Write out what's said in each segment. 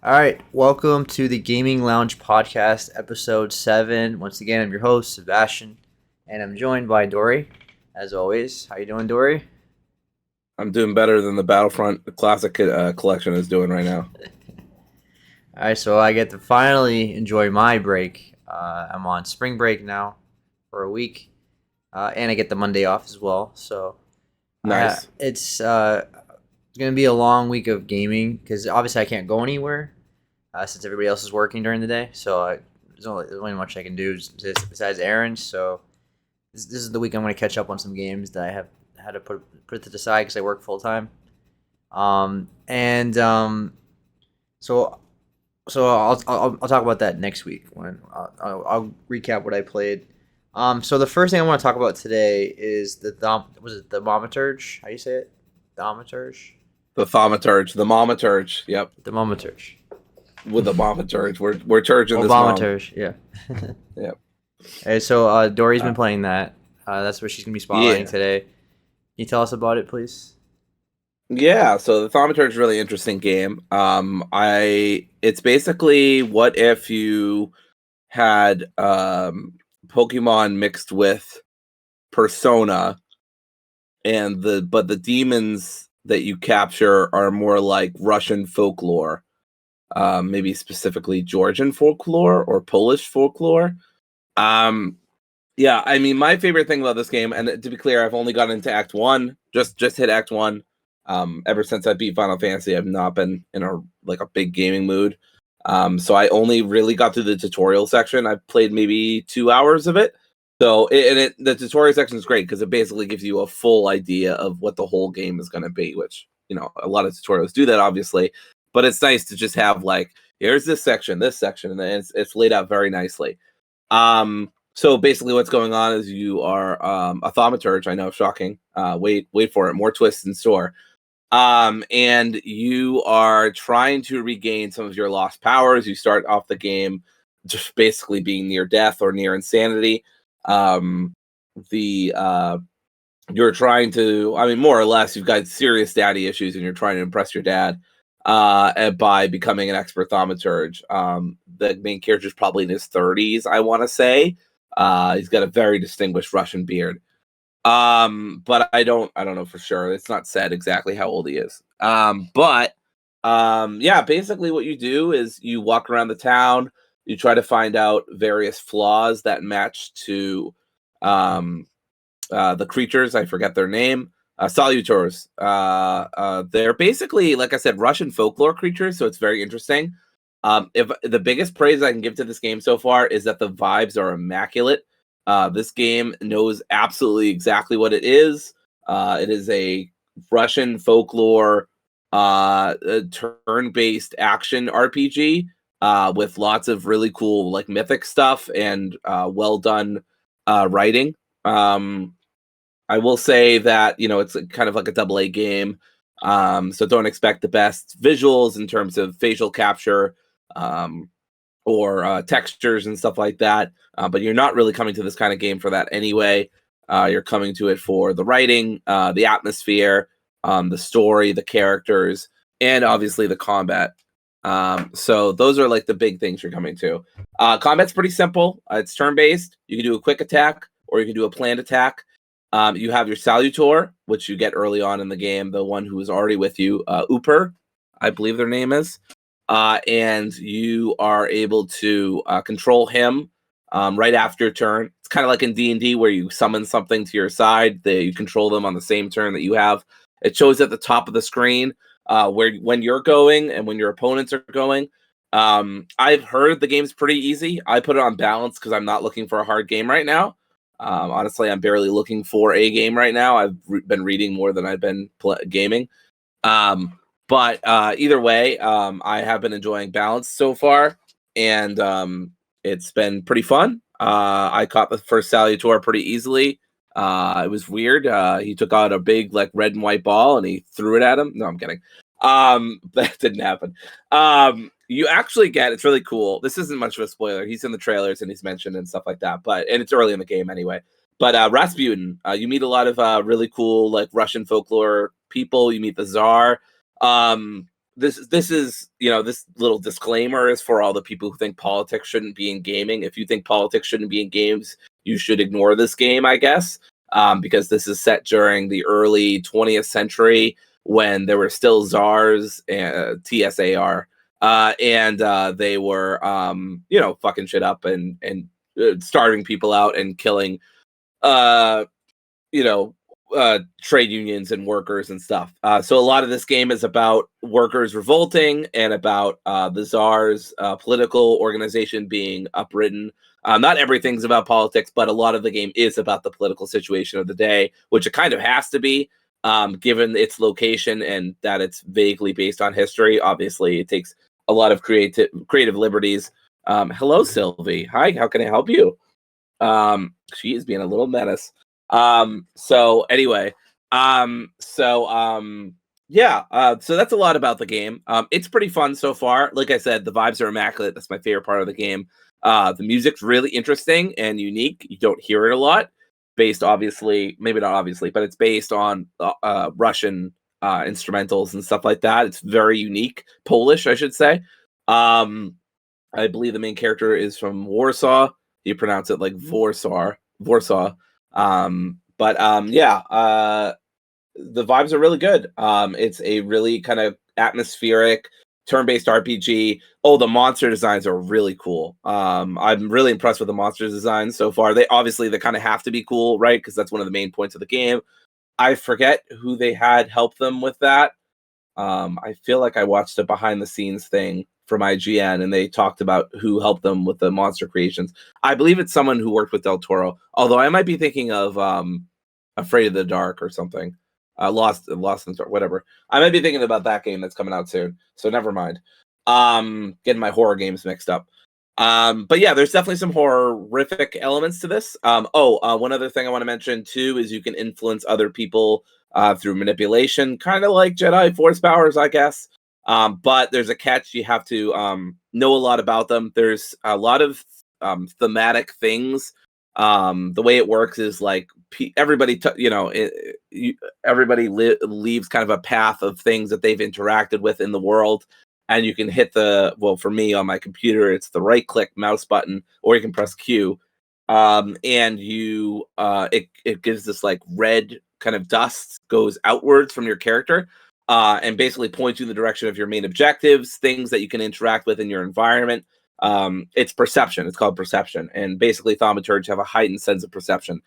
All right, welcome to the Gaming Lounge Podcast, episode 7. Once again, I'm your host, Sebastian, and I'm joined by Dory, as always. How you doing, Dory? I'm doing better than the Battlefront Classic collection is doing right now. All right, so I get to finally enjoy my break. I'm on spring break now for a week, and I get the Monday off as well. So Nice. it's going to be a long week of gaming because obviously I can't go anywhere since everybody else is working during the day. So there's only much I can do besides errands. So this is the week I'm going to catch up on some games that I have had to put to the side because I work full time. And so I'll talk about that next week when I'll recap what I played. So the first thing I want to talk about today is the Thaumaturge? How do you say it? Thaumaturge? The Thaumaturge. Yep. The Thaumaturge. With the Thaumaturge. We're charging this Thaumaturge, yeah. Yep. Hey, so Dory's been playing that. That's what she's gonna be spotlighting today. Can you tell us about it, please? Yeah, so the Thaumaturge is a really interesting game. It's basically what if you had Pokemon mixed with Persona, and the demons that you capture are more like Russian folklore, maybe specifically Georgian folklore or Polish folklore. Yeah, I mean, my favorite thing about this game, and to be clear, I've only gotten into Act 1, just hit Act 1. Ever since I beat Final Fantasy, I've not been in a big gaming mood. So I only really got through the tutorial section. I've played maybe 2 hours of it. So the tutorial section is great because it basically gives you a full idea of what the whole game is going to be, which, a lot of tutorials do that, obviously. But it's nice to just have, here's this section, and then it's laid out very nicely. So basically what's going on is you are a Thaumaturge. I know, shocking. Wait for it. More twists in store. And you are trying to regain some of your lost powers. You start off the game just basically being near death or near insanity. You're trying to, more or less, you've got serious daddy issues and you're trying to impress your dad by becoming an expert Thaumaturge. The main character is probably in his 30s, I want to say. He's got a very distinguished Russian beard. But I don't know for sure. It's not said exactly how old he is. Yeah, basically what you do is you walk around the town, you try to find out various flaws that match to the creatures. I forget their name. Salutors. They're basically, like I said, Russian folklore creatures, so it's very interesting. If the biggest praise I can give to this game so far is that the vibes are immaculate. This game knows absolutely exactly what it is. It is a Russian folklore turn-based action RPG with lots of really cool mythic stuff and well done writing. I will say that it's kind of like a AA game, so don't expect the best visuals in terms of facial capture or textures and stuff like that. But you're not really coming to this kind of game for that anyway. You're coming to it for the writing, the atmosphere, the story, the characters, and obviously the combat. So those are the big things you're coming to. Combat's pretty simple. It's turn-based. You can do a quick attack or you can do a planned attack. You have your Salutor, which you get early on in the game, the one who is already with you, Uper, I believe their name is. And you are able to control him right after your turn. It's kind of like in D&D where you summon something to your side. You control them on the same turn that you have. It shows at the top of the screen when you're going and when your opponents are going. I've heard the game's pretty easy. I put it on balance because I'm not looking for a hard game right now. Honestly, I'm barely looking for a game right now. I've been reading more than I've been gaming. But either way, I have been enjoying balance so far, and it's been pretty fun. I caught the first Salutor pretty easily. It was weird. He took out a big red and white ball and he threw it at him. No, I'm kidding. That didn't happen. You actually it's really cool. This isn't much of a spoiler. He's in the trailers and he's mentioned and stuff like that. And it's early in the game anyway. But Rasputin, you meet a lot of really cool Russian folklore people. You meet the Tsar. this is, this little disclaimer is for all the people who think politics shouldn't be in gaming. If you think politics shouldn't be in games, you should ignore this game, I guess, because this is set during the early 20th century when there were still czars, TSAR, and they were, fucking shit up and starving people out and killing, trade unions and workers and stuff. So a lot of this game is about workers revolting and about the czar's political organization being upridden. Not everything's about politics, but a lot of the game is about the political situation of the day, which it kind of has to be, given its location and that it's vaguely based on history. Obviously, it takes a lot of creative liberties. Hello, Sylvie. Hi, how can I help you? She is being a little menace. So anyway, so that's a lot about the game. It's pretty fun so far. Like I said, the vibes are immaculate. That's my favorite part of the game. The music's really interesting and unique. You don't hear it a lot, based obviously, maybe not obviously, but it's based on Russian instrumentals and stuff like that. It's very unique. Polish, I should say. I believe the main character is from Warsaw. You pronounce it like Warsaw. The vibes are really good. It's a really kind of atmospheric turn-based RPG. Oh, the monster designs are really cool. I'm really impressed with the monster designs so far. They kind of have to be cool, right? Because that's one of the main points of the game. I forget who they had help them with that. I feel like I watched a behind-the-scenes thing from IGN, and they talked about who helped them with the monster creations. I believe it's someone who worked with Del Toro, although I might be thinking of Afraid of the Dark or something. Lost in the Dark, whatever. I might be thinking about that game that's coming out soon, so never mind. Getting my horror games mixed up. But yeah, there's definitely some horrific elements to this. One other thing I want to mention too is you can influence other people through manipulation, kind of like Jedi Force powers, I guess. But there's a catch. You have to know a lot about them. There's a lot of thematic things. The way it works is like everybody, leaves kind of a path of things that they've interacted with in the world. And you can hit for me on my computer, it's the right click mouse button, or you can press Q. And you, it gives this like red kind of dust goes outwards from your character. And basically points you in the direction of your main objectives, things that you can interact with in your environment. It's perception. It's called perception. And basically Thaumaturge have a heightened sense of perception.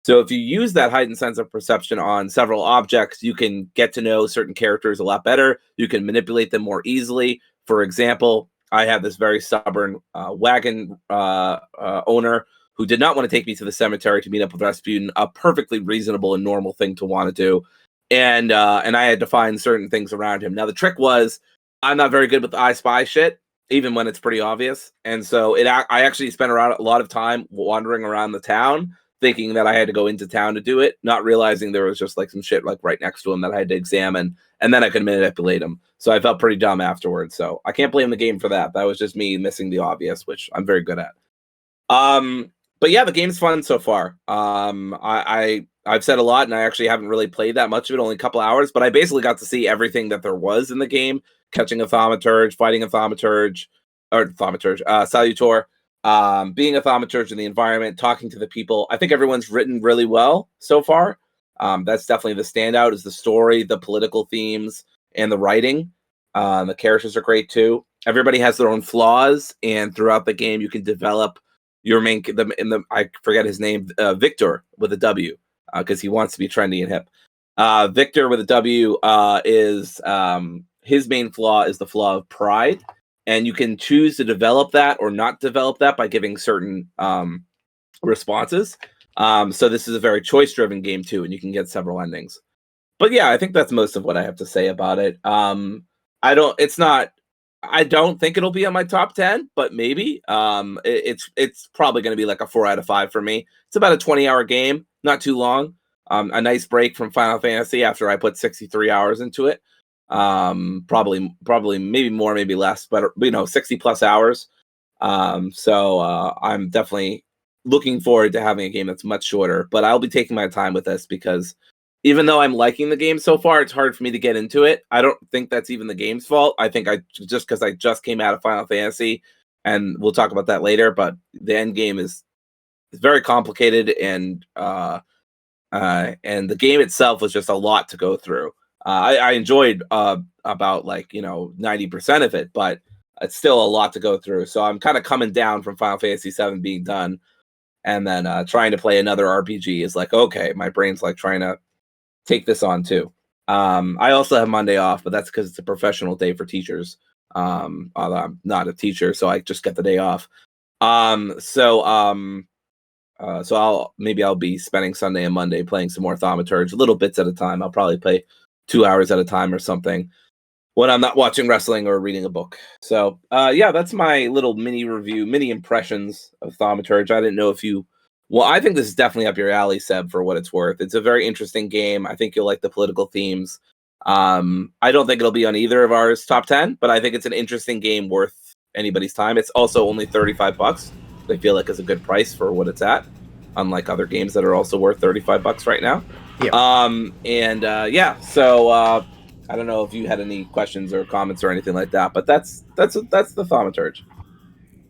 So if you use that heightened sense of perception on several objects, you can get to know certain characters a lot better. You can manipulate them more easily. For example, I have this very stubborn wagon owner who did not want to take me to the cemetery to meet up with Rasputin, a perfectly reasonable and normal thing to want to do. And I had to find certain things around him. Now, the trick was I'm not very good with the I Spy shit, even when it's pretty obvious. And so I actually spent a lot of time wandering around the town, thinking that I had to go into town to do it, not realizing there was just like some shit like right next to him that I had to examine, and then I could manipulate him. So I felt pretty dumb afterwards. So I can't blame the game for that. That was just me missing the obvious, which I'm very good at. But yeah, the game's fun so far. I've said a lot, and I actually haven't really played that much of it, only a couple hours, but I basically got to see everything that there was in the game, catching a Thaumaturge, fighting a Salutor, being a Thaumaturge in the environment, talking to the people. I think everyone's written really well so far. That's definitely the standout, is the story, the political themes, and the writing. The characters are great too. Everybody has their own flaws, and throughout the game, you can develop your I forget his name, Victor with a W, because he wants to be trendy and hip. Victor with a W is his main flaw is the flaw of pride, and you can choose to develop that or not develop that by giving certain responses. So this is a very choice-driven game too, and you can get several endings. But yeah, I think that's most of what I have to say about it. I don't think it'll be on my top 10, but maybe. It's probably going to be like a 4 out of 5 for me. It's about a 20-hour game, not too long. A nice break from Final Fantasy after I put 63 hours into it. Probably maybe more, maybe less, but 60 plus hours. So I'm definitely looking forward to having a game that's much shorter, but I'll be taking my time with this because even though I'm liking the game so far, it's hard for me to get into it. I don't think that's even the game's fault. I think because I just came out of Final Fantasy, and we'll talk about that later. But the end game is very complicated, and the game itself was just a lot to go through. I enjoyed about 90% of it, but it's still a lot to go through. So I'm kind of coming down from Final Fantasy VII being done, and then trying to play another RPG is like, okay, my brain's like trying to take this on too. I also have Monday off, but that's because it's a professional day for teachers. Although I'm not a teacher, so I just get the day off. So I'll be spending Sunday and Monday playing some more Thaumaturge, little bits at a time. I'll probably play 2 hours at a time or something when I'm not watching wrestling or reading a book. So that's my little mini review, mini impressions of Thaumaturge. I didn't know if you... Well, I think this is definitely up your alley, Seb, for what it's worth. It's a very interesting game. I think you'll like the political themes. I don't think it'll be on either of ours top 10, but I think it's an interesting game worth anybody's time. It's also only $35. I feel like is a good price for what it's at, unlike other games that are also worth $35 right now. Yeah. So I don't know if you had any questions or comments or anything like that, but that's the Thaumaturge.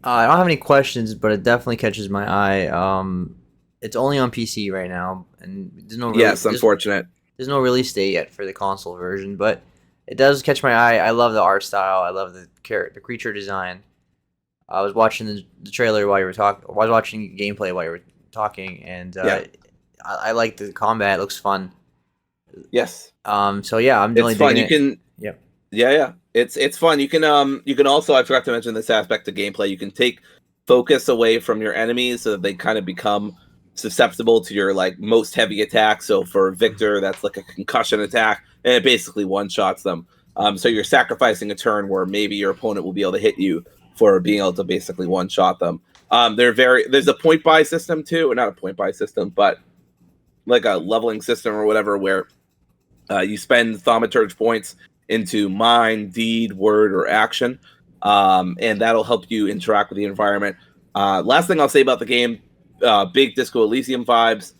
I don't have any questions, but it definitely catches my eye. It's only on PC right now, and unfortunate. There's no release date yet for the console version, but it does catch my eye. I love the art style. I love the creature design. I was watching the trailer while you were talking. I was watching gameplay while you were talking, and I like the combat. It looks fun. Yes. So yeah, I'm really fun. digging it. Yeah. It's fun. You can also, I forgot to mention this aspect of gameplay. You can take focus away from your enemies so that they kind of become susceptible to your most heavy attack. So for Victor, that's like a concussion attack, and it basically one-shots them. So you're sacrificing a turn where maybe your opponent will be able to hit you for being able to basically one-shot them. There's a point buy system too, or not a point buy system, but like a leveling system or whatever, where you spend Thaumaturge points into mind, deed, word, or action, and that'll help you interact with the environment. Last thing I'll say about the game, big Disco Elysium vibes,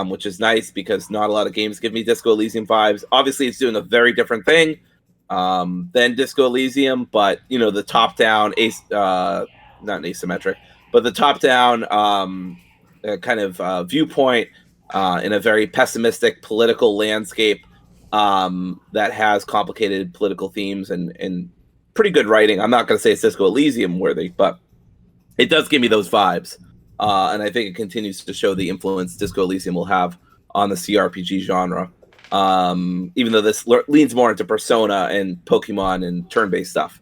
which is nice because not a lot of games give me Disco Elysium vibes. Obviously, it's doing a very different thing than Disco Elysium, but the top-down, not an asymmetric, but the top-down kind of viewpoint in a very pessimistic political landscape that has complicated political themes and pretty good writing. I'm not going to say it's Disco Elysium worthy, but it does give me those vibes. And I think it continues to show the influence Disco Elysium will have on the CRPG genre. Even though this leans more into Persona and Pokemon and turn-based stuff.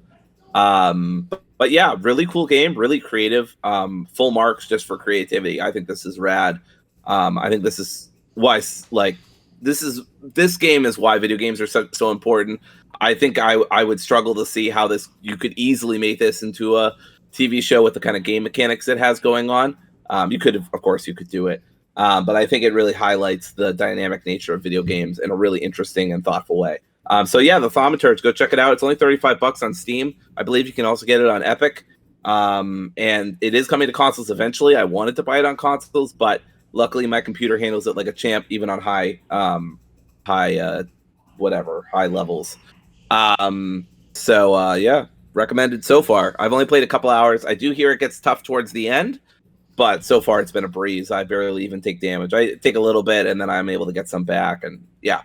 But yeah, really cool game, really creative. Full marks just for creativity. I think this is rad. I think this is why, this game is why video games are so important. I think I would struggle to see how you could easily make this into a TV show with the kind of game mechanics it has going on. You could do it. But I think it really highlights the dynamic nature of video games in a really interesting and thoughtful way. The Thaumaturge, go check it out. It's only $35 on Steam. I believe you can also get it on Epic. And it is coming to consoles eventually. I wanted to buy it on consoles, but luckily my computer handles it like a champ, even on high levels. Recommended so far. I've only played a couple hours. I do hear it gets tough towards the end, but so far it's been a breeze. I barely even take damage. I take a little bit, and then I'm able to get some back, and yeah.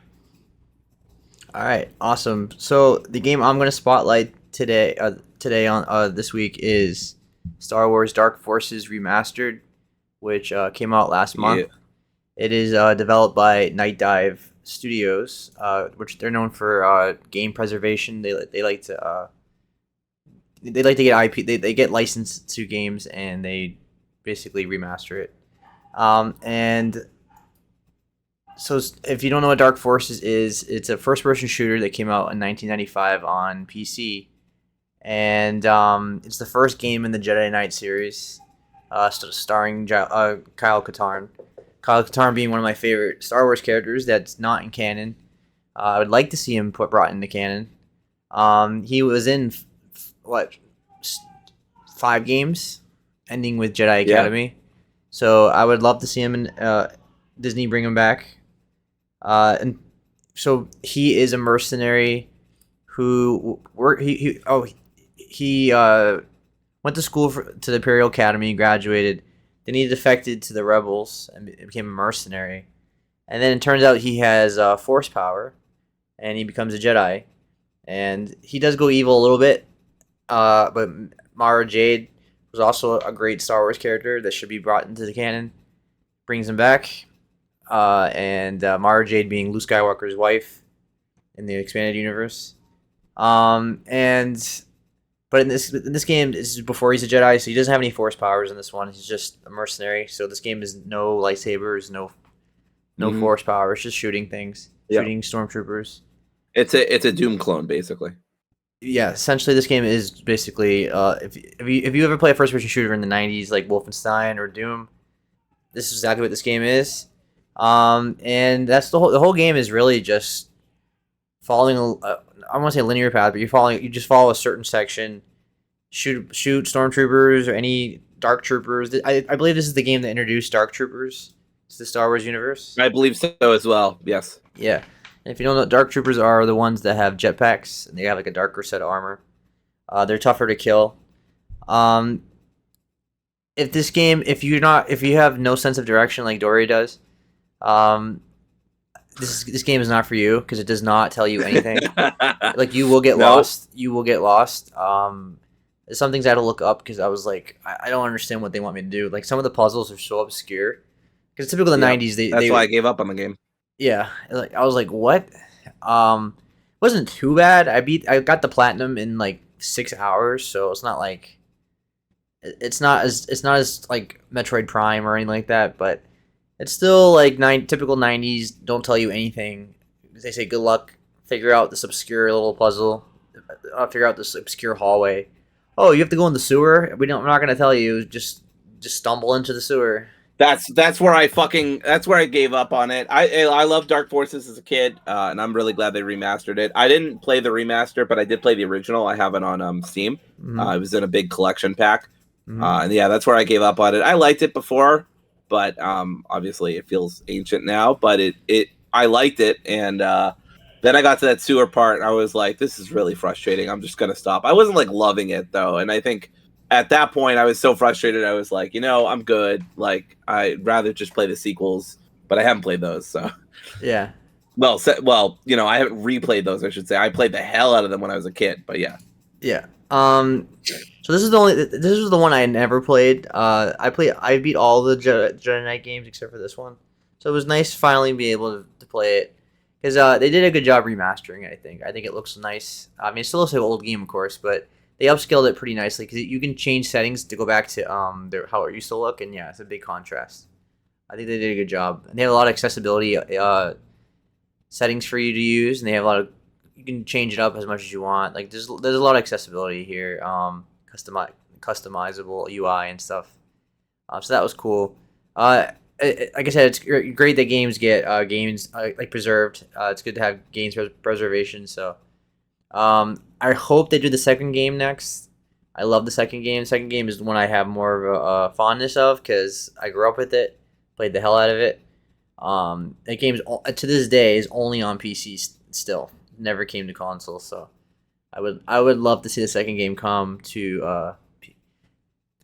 All right, awesome. So the game I'm going to spotlight today on this week is Star Wars Dark Forces Remastered, which came out last month. Yeah. It is developed by Night Dive Studios, which they're known for game preservation. They like to get IP. They get licensed to games and they basically remaster it. And so if you don't know what Dark Forces is, it's a first-person shooter that came out in 1995 on PC, and it's the first game in the Jedi Knight series, starring Kyle Katarn. Kyle Katarn being one of my favorite Star Wars characters that's not in canon. I would like to see him brought into canon. He was in 5 games, ending with Jedi Academy. Yeah. So I would love to see him in Disney bring him back. And so he is a mercenary who he went to school to the Imperial Academy, graduated, then he defected to the rebels and became a mercenary, and then it turns out he has force power, and he becomes a Jedi, and he does go evil a little bit, but Mara Jade was also a great Star Wars character that should be brought into the canon, brings him back, and Mara Jade being Luke Skywalker's wife in the expanded universe. And but in this game, this is before he's a Jedi, so he doesn't have any force powers in this one. He's just a mercenary. So this game is no lightsabers, no force power. It's just shooting things, shooting stormtroopers. It's a Doom clone, basically. Yeah, essentially, this game is basically if you ever play a first person shooter in the '90s, like Wolfenstein or Doom, this is exactly what this game is. And that's the whole game is really just following I want to say a linear path, but you just follow a certain section, shoot stormtroopers or any dark troopers. I believe this is the game that introduced dark troopers to the Star Wars universe. I believe so as well. Yes. Yeah. And if you don't know, dark troopers are the ones that have jetpacks and they have like a darker set of armor. They're tougher to kill. If you have no sense of direction like Dory does, this game is not for you because it does not tell you anything. Like you will get lost. You will get lost. There's some things I had to look up because I was like, I don't understand what they want me to do. Like some of the puzzles are so obscure. Because typical of the '90s, that's why I gave up on the game. Yeah, like I was like, what? Wasn't too bad. I got the platinum in like 6 hours, so it's not like it's not as like Metroid Prime or anything like that, but it's still like typical '90s. Don't tell you anything. They say good luck. Figure out this obscure little puzzle. Figure out this obscure hallway. Oh, you have to go in the sewer. We're not gonna tell you. Just stumble into the sewer. That's where I gave up on it. I loved Dark Forces as a kid, and I'm really glad they remastered it. I didn't play the remaster, but I did play the original. I have it on Steam. Mm-hmm. It was in a big collection pack, and yeah, that's where I gave up on it. I liked it before, but obviously it feels ancient now. But I liked it, and then I got to that sewer part, and I was like, this is really frustrating. I'm just gonna stop. I wasn't like loving it though, and I think at that point I was so frustrated. I was like, I'm good. Like I'd rather just play the sequels, but I haven't played those. So yeah. Well, I haven't replayed those. I should say I played the hell out of them when I was a kid. But yeah. Yeah. So this is the one I never played. I beat all the Jedi Knight games except for this one. So it was nice to finally be able to play it because they did a good job remastering it. I think it looks nice. I mean, it still looks like an old game, of course, but they upscaled it pretty nicely because you can change settings to go back to how it used to look, and yeah, it's a big contrast. I think they did a good job, and they have a lot of accessibility settings for you to use, and they have a lot of you can change it up as much as you want. Like there's a lot of accessibility here, customizable UI and stuff. So that was cool. Like I said, it's great that games get games like preserved. It's good to have games preservation. So I hope they do the second game next. I love the second game. The second game is the one I have more of a fondness of because I grew up with it, played the hell out of it. That game to this day is only on PC still. Never came to console, so I would love to see the second game come to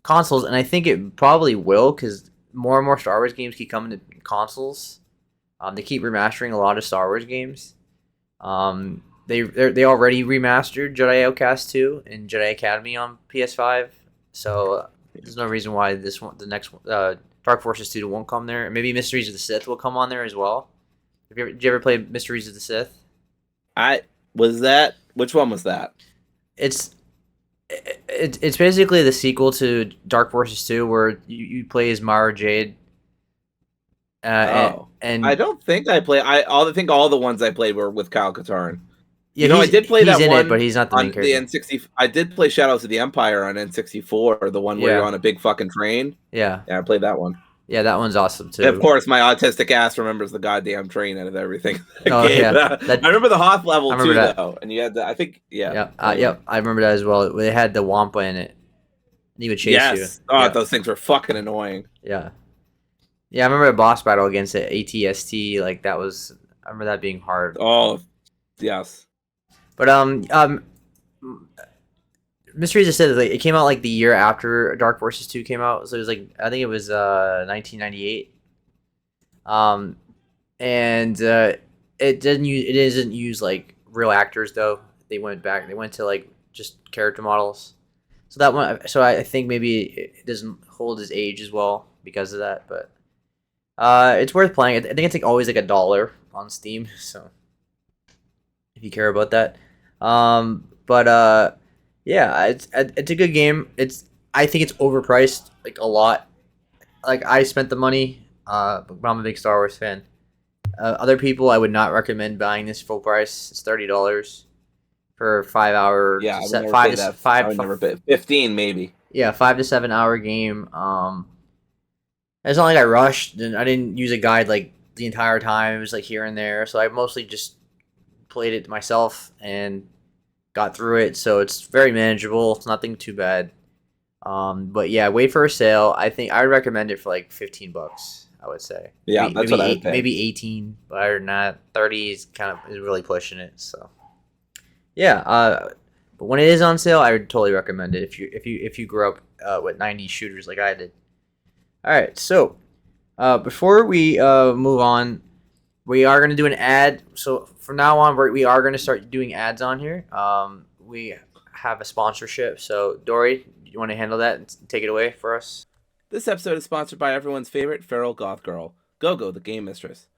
consoles, and I think it probably will because more and more Star Wars games keep coming to consoles. They keep remastering a lot of Star Wars games. They already remastered Jedi Outcast 2 and Jedi Academy on PS5, so there's no reason why the next Dark Forces 2 won't come there. Maybe Mysteries of the Sith will come on there as well. Did you ever play Mysteries of the Sith? Which one was that? It's basically the sequel to Dark Forces 2 where you play as Mara Jade. And I don't think I think all the ones I played were with Kyle Katarn. Yeah, I did play that one, but he's not the main character. The N60. I did play Shadows of the Empire on N64, the one where you're on a big fucking train. Yeah, I played that one. Yeah, that one's awesome too. And of course, my autistic ass remembers the goddamn train out of everything. Oh yeah, I remember the Hoth level too, that. though. And you had I think, yeah. Yep, I remember that as well. They had the Wampa in it, and he would chase you. Oh, those things were fucking annoying. Yeah, I remember a boss battle against the ATST. Like that was I remember that being hard. Oh, yes. But Mysteries just said like it came out like the year after Dark Forces 2 came out, so it was like I think it was 1998. Um, and it doesn't use like real actors though. They went to like just character models. So that one, so I think maybe it doesn't hold his age as well because of that. But it's worth playing. I think it's like always like $1 on Steam. So if you care about that, but yeah, it's a good game. I think it's overpriced like a lot. Like I spent the money. But I'm a big Star Wars fan. Other people, I would not recommend buying this full price. It's $30 for 5 hour. Yeah, I would set never five pay to that. five. I would never pay 15 maybe. Yeah, 5 to 7 hour game. It's not like I rushed and I didn't use a guide like the entire time. It was like here and there, so I mostly just played it myself and got through it. So it's very manageable. It's nothing too bad. But yeah, wait for a sale. I think I would recommend it for like $15. I would say. Yeah, that's what I would pay. Maybe 18, but other than that, 30 is really pushing it. So yeah, but when it is on sale, I would totally recommend it if you grew up with 90s shooters like I did. All right, so before we move on, we are going to do an ad. So from now on, we are going to start doing ads on here. We have a sponsorship. So Dory, you want to handle that and take it away for us? This episode is sponsored by everyone's favorite feral goth girl, Gogo, the game mistress.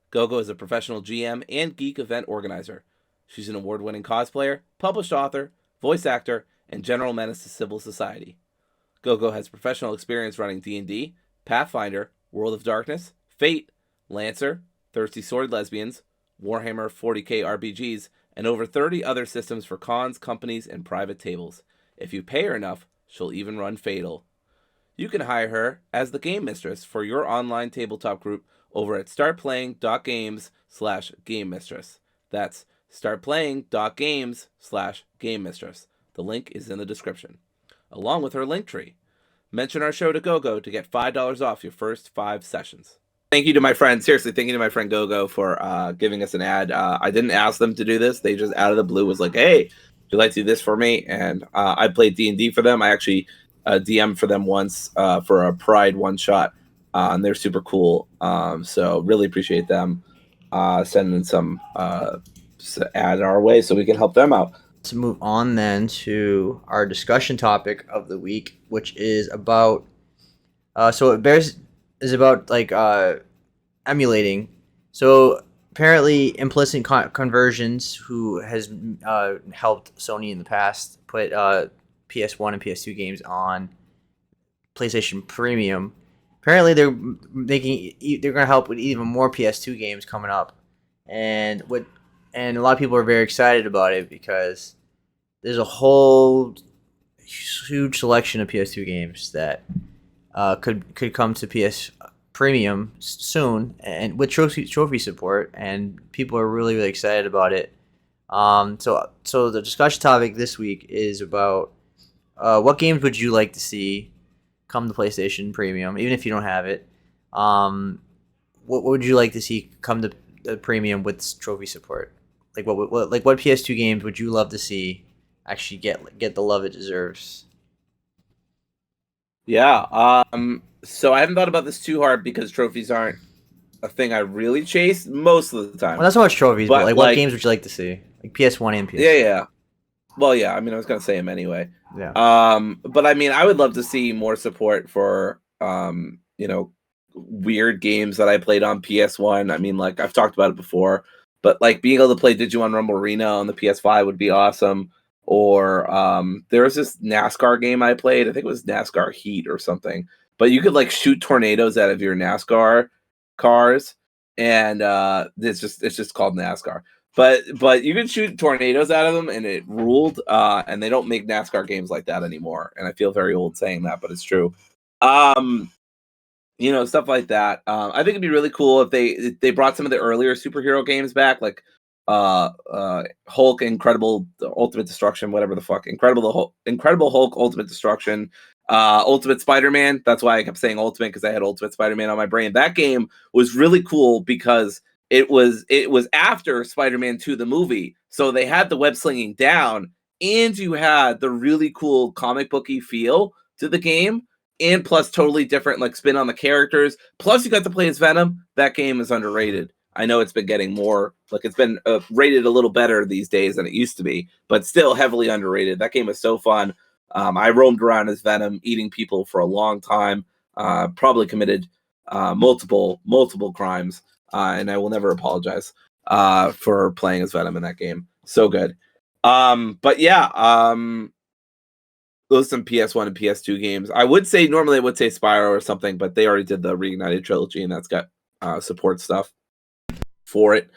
Gogo is a professional GM and geek event organizer. She's an award-winning cosplayer, published author, voice actor, and general menace to civil society. Gogo has professional experience running D&D, Pathfinder, World of Darkness, Fate, Lancer, Thirsty Sword Lesbians, Warhammer 40k RPGs, and over 30 other systems for cons, companies, and private tables. If you pay her enough, she'll even run Fatal. You can hire her as the game mistress for your online tabletop group over at startplaying.games/game mistress. That's startplaying.games/game mistress. The link is in the description, along with her link tree. Mention our show to Gogo to get $5 off your first 5 sessions. Thank you to my friend, seriously, thank you to my friend Gogo for giving us an ad. I didn't ask them to do this. They just out of the blue was like, hey, would you like to do this for me? And I played D&D for them. I actually DM for them once for a Pride one-shot, and they're super cool. So really appreciate them sending some ad our way so we can help them out. Let's move on then to our discussion topic of the week, which is about is about like emulating. So apparently, Implicit Conversions, who has helped Sony in the past, put PS1 and PS2 games on PlayStation Premium. Apparently, they're going to help with even more PS2 games coming up, and a lot of people are very excited about it because there's a whole huge selection of PS2 games that could come to PS Premium soon, and with trophy support, and people are really excited about it. So the discussion topic this week is about what games would you like to see come to PlayStation Premium, even if you don't have it. What would you like to see come to the Premium with trophy support? Like what PS2 games would you love to see actually get the love it deserves? Yeah. So I haven't thought about this too hard because trophies aren't a thing I really chase most of the time. Well, not so much trophies, but like what games would you like to see? Like PS1 and PS2. Yeah. Well, yeah. I mean, I was gonna say them anyway. Yeah. But I mean, I would love to see more support for weird games that I played on PS1. I mean, like I've talked about it before, but like being able to play Digimon Rumble Arena on the PS5 would be awesome. Or there was this NASCAR game I played. I think it was NASCAR Heat or something. But you could like shoot tornadoes out of your NASCAR cars, and it's just called NASCAR. But you can shoot tornadoes out of them, and it ruled. And they don't make NASCAR games like that anymore. And I feel very old saying that, but it's true. Stuff like that. I think it'd be really cool if they brought some of the earlier superhero games back, like Hulk, Incredible Ultimate Destruction, whatever the fuck, Incredible Hulk Ultimate Destruction, Ultimate Spider-Man. That's why I kept saying Ultimate, because I had Ultimate Spider-Man on my brain. That game was really cool because it was after Spider-Man 2 the movie, so they had the web slinging down, and you had the really cool comic booky feel to the game, and plus totally different like spin on the characters. Plus you got to play as Venom. That game is underrated. I know it's been getting more, like it's been rated a little better these days than it used to be, but still heavily underrated. That game is so fun. I roamed around as Venom, eating people for a long time. Probably committed multiple crimes, and I will never apologize for playing as Venom in that game. So good. But yeah, those are some PS1 and PS2 games. I would say normally I would say Spyro or something, but they already did the Reignited trilogy, and that's got support stuff for it.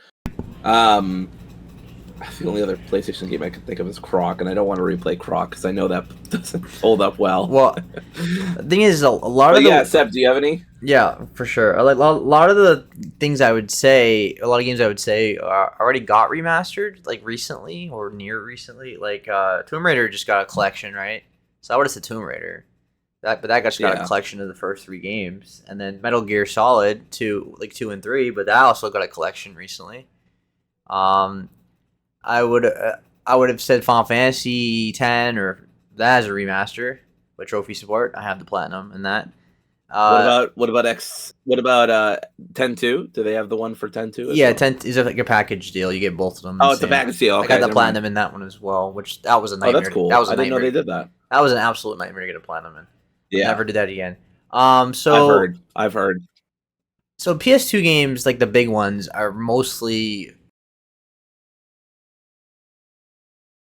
The only other PlayStation game I can think of is Croc, and I don't want to replay Croc because I know that doesn't hold up well. Well, the thing is, a lot of yeah, Seb, do you have any? Yeah, for sure. Like a lot of the things I would say, a lot of games I would say already got remastered, like recently or near recently. Like Tomb Raider just got a collection, right? So I would have said Tomb Raider. But that just got a collection of the first 3 games, and then Metal Gear Solid 2, like 2 and 3, but that also got a collection recently. I would have said Final Fantasy X, or that as a remaster with trophy support. I have the platinum in that. What about 10-2? Do they have the one for 10-2? Yeah, 10 is like a package deal. You get both of them. Oh, it's a package deal. Okay, I got the platinum in that one as well, which that was a nightmare. Oh, that's cool. That was a I didn't know nightmare. they did that. That was an absolute nightmare to get a platinum in. Yeah, Never did that again. So I've heard. So PS2 games, like the big ones, are mostly.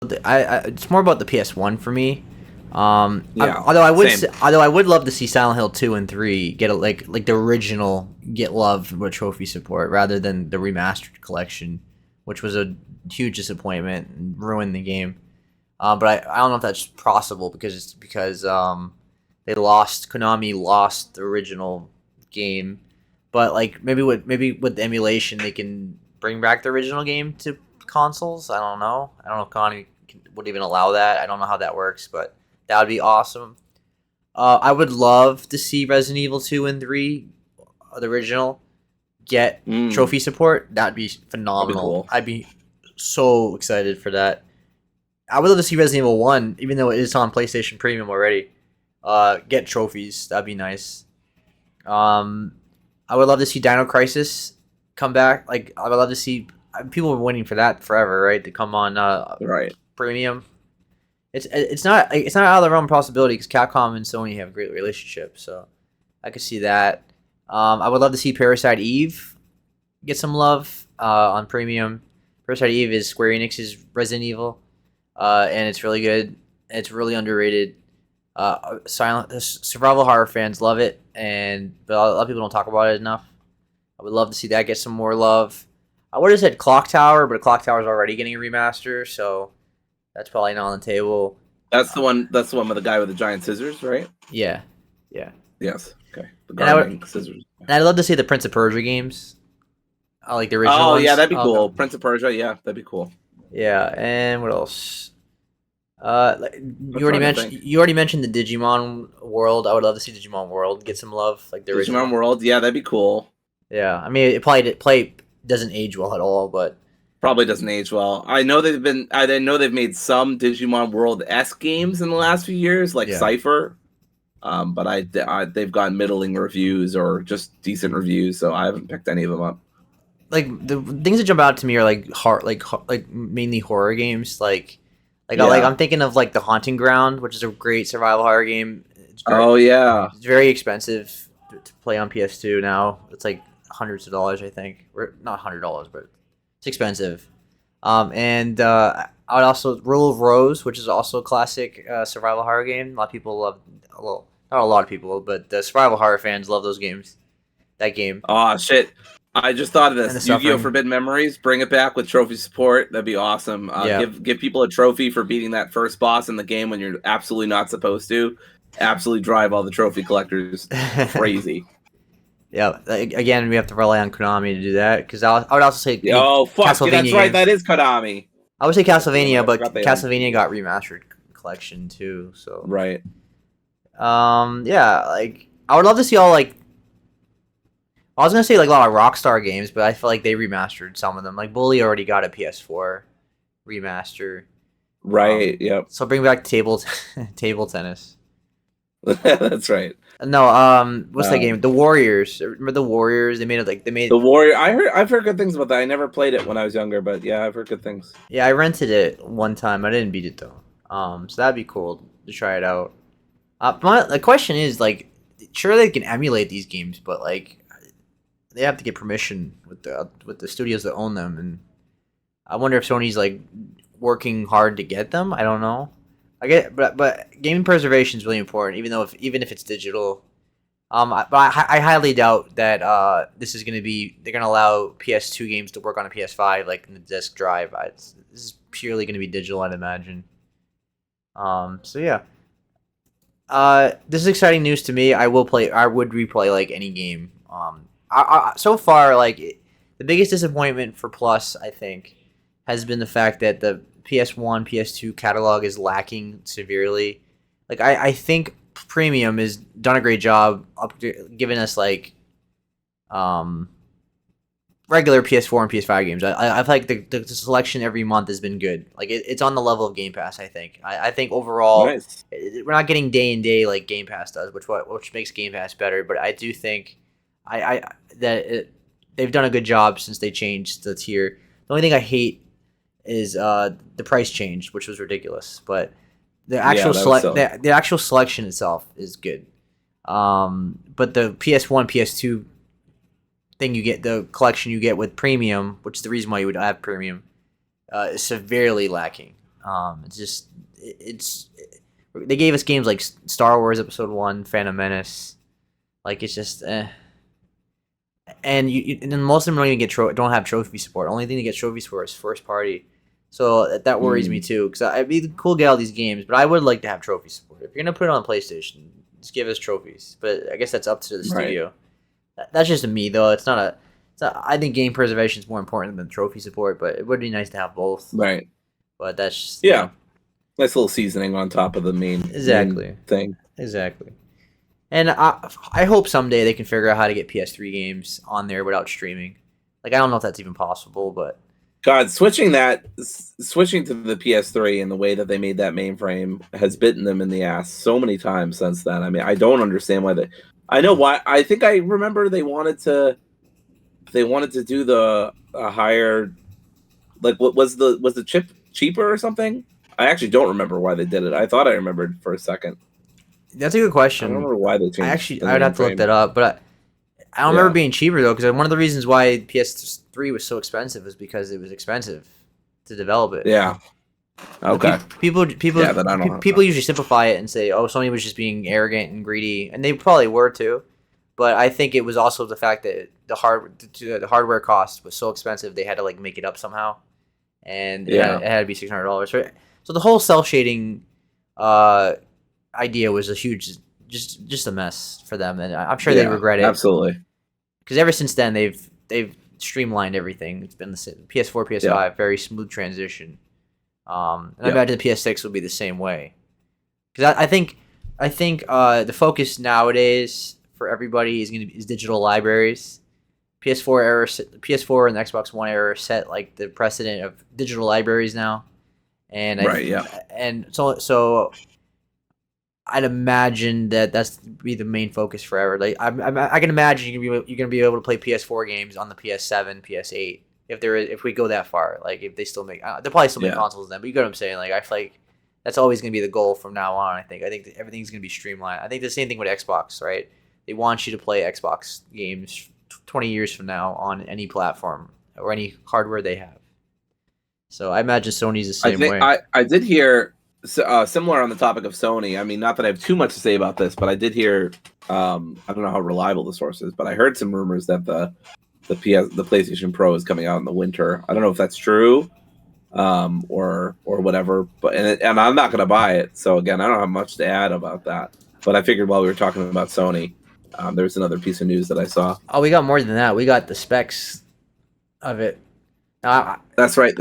It's more about the PS1 for me. Although I would love to see Silent Hill 2 and 3 get like the original get love with trophy support rather than the remastered collection, which was a huge disappointment and ruined the game. But I don't know if that's possible because Konami lost the original game, but like maybe with emulation they can bring back the original game to consoles. I don't know if Konami would even allow that. I don't know how that works, but that would be awesome. I would love to see Resident Evil 2 and 3, the original, get trophy support. That'd be phenomenal. That'd be cool. I'd be so excited for that. I would love to see Resident Evil 1, even though it is on PlayStation Premium already, get trophies. That'd be nice. I would love to see Dino Crisis come back. Like, I would love to see... People have been waiting for that forever, right? To come on Premium. It's not out of the realm of possibility because Capcom and Sony have a great relationship, so I could see that. I would love to see Parasite Eve get some love on Premium. Parasite Eve is Square Enix's Resident Evil, and it's really good. It's really underrated. Survival horror fans love it, but a lot of people don't talk about it enough. I would love to see that get some more love. I would have said Clock Tower, but Clock Tower is already getting a remaster, so that's probably not on the table. That's the one. That's the one with the guy with the giant scissors, right? Yeah. Yes. Okay. The gardening scissors. And I'd love to see the Prince of Persia games. I like the original ones. Yeah, that'd be cool. Prince of Persia, yeah, that'd be cool. Yeah, and what else? You already mentioned the Digimon World. I would love to see Digimon World get some love, like the original. Digimon World, yeah, that'd be cool. Yeah, I mean, it probably doesn't age well at all, but probably doesn't age well. I know they've made some Digimon World-esque games in the last few years, like Cypher. But they've gotten middling reviews or just decent reviews, so I haven't picked any of them up. Like the things that jump out to me are like mainly horror games. I'm thinking of like The Haunting Ground, which is a great survival horror game. It's very expensive to play on PS2 now. It's like hundreds of dollars, I think. Or not $100, but it's expensive. I would also Rule of Rose, which is also a classic survival horror game. A lot of people love. Well, not a lot of people, but the survival horror fans love those games. That game. Oh shit! I just thought of this. Yu-Gi-Oh! Forbidden Memories. Bring it back with trophy support. That'd be awesome. Give people a trophy for beating that first boss in the game when you're absolutely not supposed to. Absolutely drive all the trophy collectors crazy. Yeah, again, we have to rely on Konami to do that, because I would also say... Oh, fuck, that's right, games. That is Konami. I would say Castlevania, but Castlevania got remastered collection, too, so... Right. Yeah, like, I would love to see all, like... I was gonna say like a lot of Rockstar games, but I feel like they remastered some of them. Like Bully already got a PS4 remaster. Right. Yep. So bring back table tennis. That's right. No, what's that game? Um, The Warriors. Remember the Warriors? They made it like they the made. Warrior. I've heard good things about that. I never played it when I was younger, but yeah, I've heard good things. Yeah, I rented it one time. I didn't beat it though. So that'd be cool to try it out. The question is like, sure they can emulate these games, but like they have to get permission with the studios that own them, and I wonder if Sony's like working hard to get them. I don't know. I get, but gaming preservation is really important, even if it's digital. I highly doubt that this is going to be they're going to allow PS2 games to work on a PS5 like in the disk drive. This is purely going to be digital, I'd imagine. So yeah, this is exciting news to me. I would replay like any game. So far the biggest disappointment for Plus I think has been the fact that the PS1, PS2 catalog is lacking severely. Like I think Premium has done a great job giving us like regular PS4 and PS5 games. I feel like the selection every month has been good. Like it's on the level of Game Pass. I think. I think overall, Nice. we're not getting day and day like Game Pass does, which makes Game Pass better. But I do think they've done a good job since they changed the tier. The only thing I hate is the price change, which was ridiculous. But the actual the actual selection itself is good. But the PS1, PS2 thing you get, the collection you get with Premium, which is the reason why you would have Premium, is severely lacking. They gave us games like Star Wars Episode 1, Phantom Menace. Like it's just and then most of them don't even don't have trophy support. The only thing to get trophy support is first party. So that worries me too, because it'd be cool to get all these games, but I would like to have trophy support. If you're gonna put it on PlayStation, just give us trophies. But I guess that's up to the studio. That's just me though. It's not. I think game preservation is more important than trophy support, but it would be nice to have both. Right. But that's just, nice little seasoning on top of the main thing. Exactly. And I hope someday they can figure out how to get PS3 games on there without streaming. Like I don't know if that's even possible, but. God, switching to the PS3 and the way that they made that mainframe has bitten them in the ass so many times since then. I mean, I don't understand why I know why. I think I remember they wanted to do the higher, like what was the chip cheaper or something? I actually don't remember why they did it. I thought I remembered for a second. That's a good question. I don't remember why they changed. I'd have to look that up, but I don't remember being cheaper though, because one of the reasons why PS3 was so expensive was because it was expensive to develop it. Yeah. Okay. People usually simplify it and say, "Oh, Sony was just being arrogant and greedy," and they probably were too. But I think it was also the fact that the hardware cost was so expensive they had to like make it up somehow, and it had to be $600. So the whole cell shading idea was a huge, just a mess for them, and I'm sure they regret it. Absolutely. Because ever since then they've streamlined everything. It's been the same. PS4, PS5, very smooth transition. And I imagine the PS6 will be the same way. Because I think the focus nowadays for everybody is digital libraries. PS4 and the Xbox One era set like the precedent of digital libraries now, and and so I'd imagine that's be the main focus forever. Like I can imagine you're gonna be able to play PS4 games on the PS7, PS8 if we go that far. Like if they still make, they'll probably still make consoles then. But you get what I'm saying. Like I feel like that's always gonna be the goal from now on. I think that everything's gonna be streamlined. I think the same thing with Xbox, right? They want you to play Xbox games 20 years from now on any platform or any hardware they have. So I imagine Sony's the same way. I did hear similar on the topic of Sony. I mean, not that I have too much to say about this, but I did hear. I don't know how reliable the source is, but I heard some rumors that the PlayStation Pro is coming out in the winter. I don't know if that's true, or whatever. But and I'm not going to buy it. So again, I don't have much to add about that. But I figured while we were talking about Sony, there's another piece of news that I saw. Oh, we got more than that. We got the specs of it. That's right.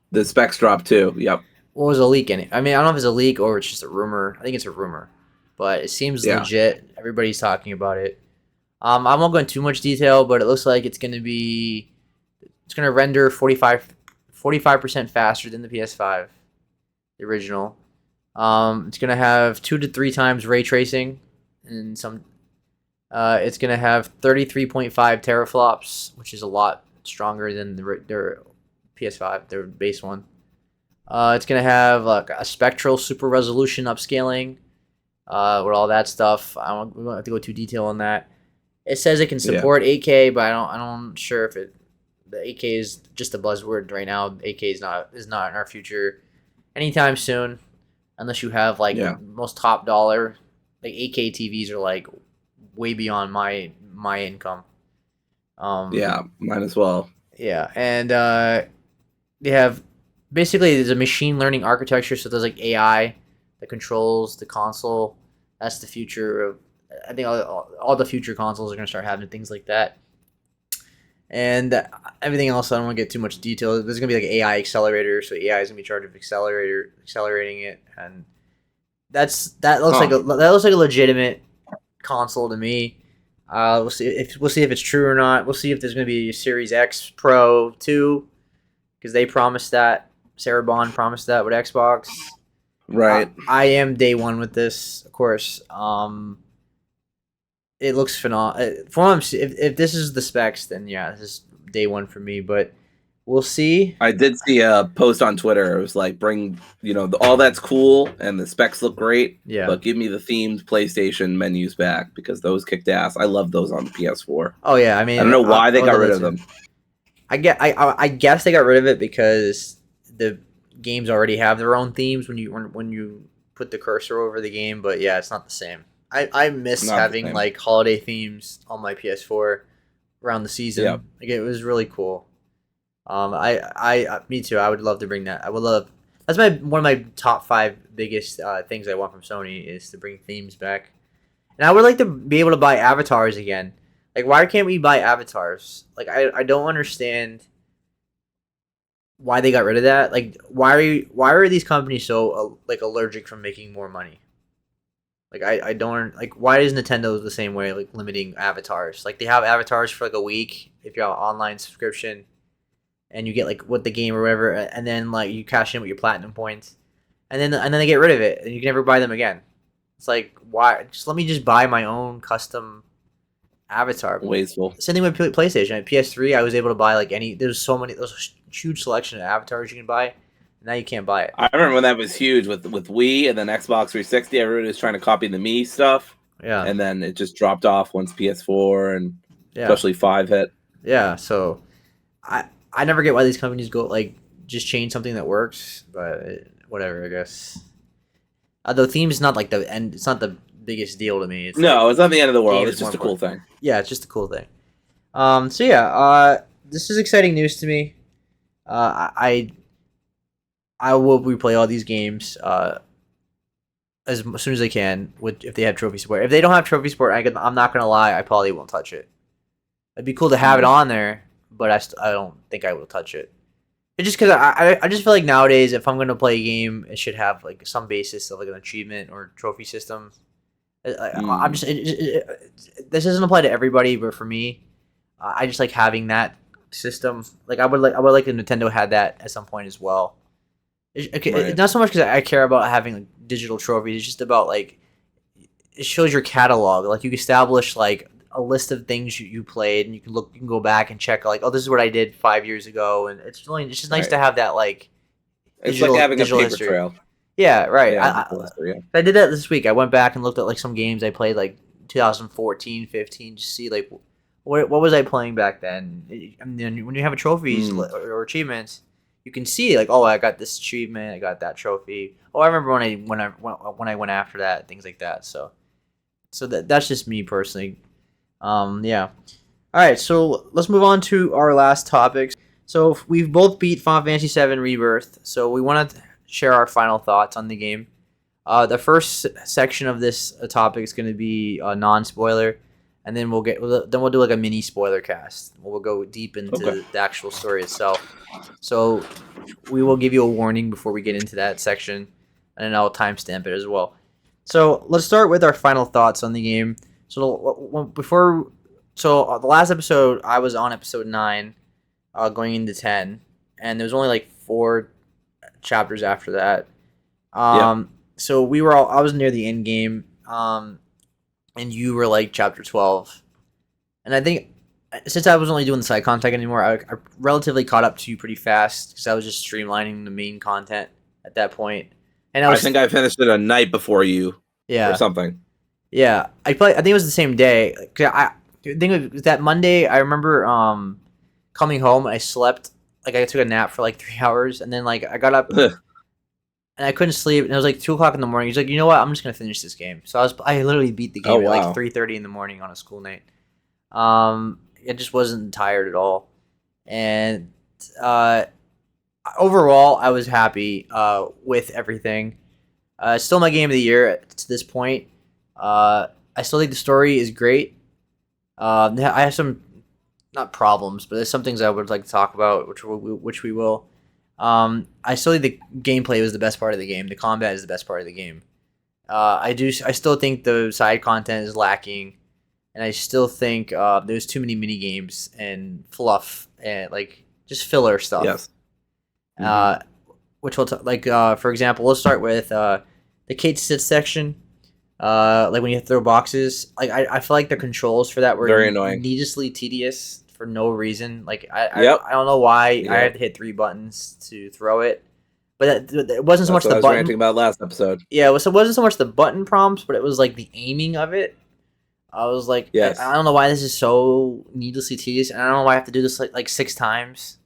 The specs dropped too. Yep. What was a leak in it? I mean, I don't know if it's a leak or it's just a rumor. I think it's a rumor, but it seems legit. Everybody's talking about it. I won't go into too much detail, but it looks like it's going to render 45% faster than the PS5, the original. It's going to have 2 to 3 times ray tracing, and it's going to have 33.5 teraflops, which is a lot stronger than their PS5, their base one. It's going to have like a spectral super resolution upscaling, with all that stuff. We won't have to go too detail on that. It says it can support 8K, but I'm sure if the 8K is just a buzzword right now. 8K is not in our future anytime soon, unless you have like the most top dollar. Like 8K TVs are like way beyond my income. Yeah, mine as well. Yeah, and they have basically there's a machine learning architecture, so there's like AI that controls the console. That's the future of. I think all the future consoles are going to start having things like that. And everything else, I don't want to get too much detail. There's going to be like AI accelerator, so AI is going to be charged with accelerating it, and that looks like a legitimate console to me. We'll see if it's true or not. We'll see if there's going to be a Series X Pro 2, because they promised that. Sarah Bond promised that with Xbox. Right. I am day one with this, of course. It looks phenomenal. If this is the specs, then yeah, this is day one for me. But we'll see. I did see a post on Twitter. It was like, bring all that's cool and the specs look great. Yeah. But give me the themed PlayStation menus back, because those kicked ass. I love those on the PS4. Oh yeah, I mean, I don't know why they got rid of them. I guess they got rid of it because the games already have their own themes when you put the cursor over the game. But yeah, it's not the same. I miss having like holiday themes on my PS4 around the season. Yep. Like it was really cool. Me too. I would love to bring that. That's one of my top 5 biggest things I want from Sony is to bring themes back. And I would like to be able to buy avatars again. Like, why can't we buy avatars? Like, I don't understand why they got rid of that. Like, why are these companies so like allergic from making more money? Like, I don't like, why is Nintendo the same way, like limiting avatars? Like, they have avatars for like a week if you have an online subscription, and you get like what the game or whatever, and then like you cash in with your platinum points, and then they get rid of it, and you can never buy them again. It's like, why? Just let me just buy my own custom avatar. Wasteful. Same thing with PlayStation. At PS3, I was able to buy like there's huge selection of avatars you can buy. Now you can't buy it. I remember when that was huge with Wii and then Xbox 360. Everybody was trying to copy the Mii stuff. Yeah. And then it just dropped off once PS4 and especially 5 hit. Yeah. So I never get why these companies go like just change something that works, but whatever, I guess. The theme is not like the end. It's not the biggest deal to me. It's not the end of the world. It's just a cool thing. Yeah, it's just a cool thing. So yeah, this is exciting news to me. I will replay all these games as soon as I can if they have trophy support. If they don't have trophy support, I'm not gonna lie, I probably won't touch it. It'd be cool to have it on there, but I don't think I will touch it. It's just because I just feel like nowadays, if I'm gonna play a game, it should have like some basis of like an achievement or trophy system. I'm just this doesn't apply to everybody, but for me, I just like having that system. Like I would like if Nintendo had that at some point as well. It's not so much because I care about having like digital trophies. It's just about like it shows your catalog. Like you establish like a list of things you played, and you can go back and check like, oh, this is what I did 5 years ago, and it's just nice to have that like. It's like having a paper trail. Yeah, right. Yeah, I did that this week. I went back and looked at like some games I played like 2014, 15, to see like what was I playing back then. And then when you have trophies or achievements, you can see like, oh, I got this achievement, I got that trophy. Oh, I remember when I went after that, things like that. So that's just me personally. Yeah. All right, so let's move on to our last topics. So we've both beat Final Fantasy VII Rebirth, so we want to share our final thoughts on the game. The first section of this topic is going to be non-spoiler, and then we'll do like a mini spoiler cast. We'll go deep into the actual story itself. So we will give you a warning before we get into that section, and then I'll timestamp it as well. So let's start with our final thoughts on the game. So before So the last episode, I was on episode 9, going into 10, and there was only like 4 chapters after that. Yep. So we were all. I was near the end game, and you were like chapter 12, and I think since I was only doing the side content anymore, I relatively caught up to you pretty fast because I was just streamlining the main content at that point. And I think I finished it a night before you, yeah, or something. yeah. I think it was the same day. 'Cause I think it was that Monday. I remember coming home. I slept like I took a nap for like 3 hours, and then like I got up and I couldn't sleep. And it was like 2 o'clock in the morning. He's like, you know what? I'm just gonna finish this game. So I literally beat the game at like 3:30 in the morning on a school night. I just wasn't tired at all, and overall, I was happy with everything. Still my game of the year to this point. I still think the story is great. I have some not problems, but there's some things I would like to talk about, which we will. I still think the gameplay was the best part of the game. The combat is the best part of the game. I still think the side content is lacking, and I still think there's too many mini games and fluff and like just filler stuff. Yes. Which will for example, let's start with the Kate Sit section. Like when you throw boxes, like I feel like the controls for that were very annoying, needlessly tedious for no reason. Like I don't know why I had to hit 3 buttons to throw it, but it wasn't so much the button. I was ranting about last episode. Yeah, it wasn't so much the button prompts, but it was like the aiming of it. I was like, yes. I don't know why this is so needlessly tedious, and I don't know why I have to do this like 6 times.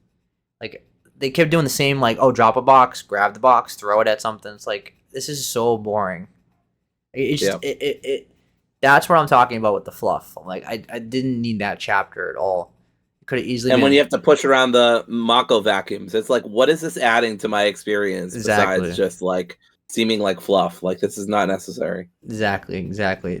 Like they kept doing the same, like, oh, drop a box, grab the box, throw it at something. It's like, this is so boring. It's just, that's what I'm talking about with the fluff. Like I didn't need that chapter at all. It could have easily. And when you have to push around the Mako vacuums, it's like, what is this adding to my experience besides just like seeming like fluff? Like this is not necessary. Exactly.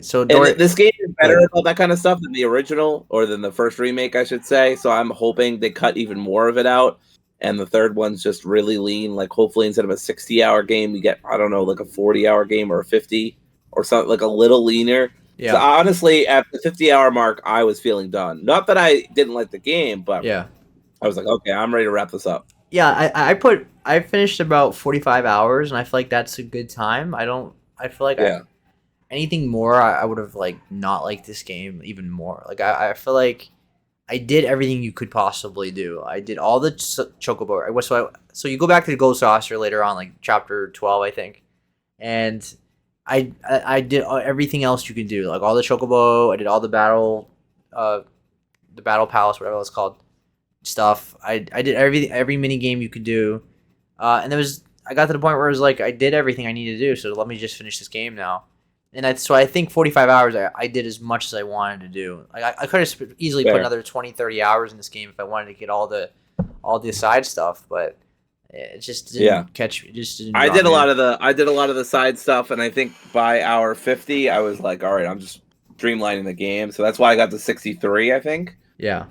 So this game is better about that kind of stuff than the original or than the first remake, I should say. So I'm hoping they cut even more of it out. And the third one's just really lean. Like hopefully instead of a 60-hour game, we get, I don't know, like a 40-hour game or a 50 or something, like a little leaner. Yeah. So honestly, at the 50-hour mark, I was feeling done. Not that I didn't like the game, but I was like, okay, I'm ready to wrap this up. Yeah, I finished about 45 hours, and I feel like that's a good time. I feel like anything more, I would have like not liked this game even more. Like I feel like I did everything you could possibly do. I did all the chocobo. So you go back to the gold saucer later on, like chapter 12, I think, and I did everything else you can do, like all the chocobo. I did all the battle palace, whatever it's called, stuff. I did every mini game you could do, and I got to the point where it was like I did everything I needed to do. So let me just finish this game now. And I think 45 hours, I did as much as I wanted to do. Like I could have easily put another 20, 30 hours in this game if I wanted to get all the side stuff, but it just didn't catch me. It just didn't. I did a lot of the side stuff, and I think by hour 50, I was like, all right, I'm just streamlining the game. So that's why I got to 63, I think. Yeah.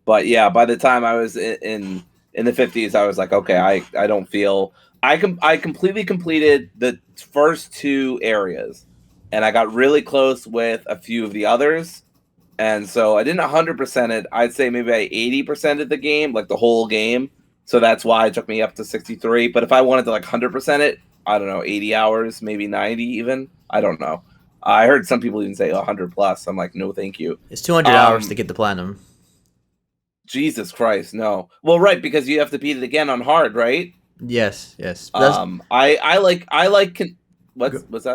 But yeah, by the time I was in the 50s, I was like, okay, I don't feel. I completely completed the first 2 areas, and I got really close with a few of the others, and so I didn't 100% it. I'd say maybe I 80%ed the game, like the whole game. So that's why it took me up to 63. But if I wanted to like 100% it, I don't know, 80 hours, maybe 90 even. I don't know. I heard some people even say 100 plus. I'm like, no, thank you. It's 200 hours to get the platinum. Jesus Christ, no. Well, right, because you have to beat it again on hard, right? Yes. What's that?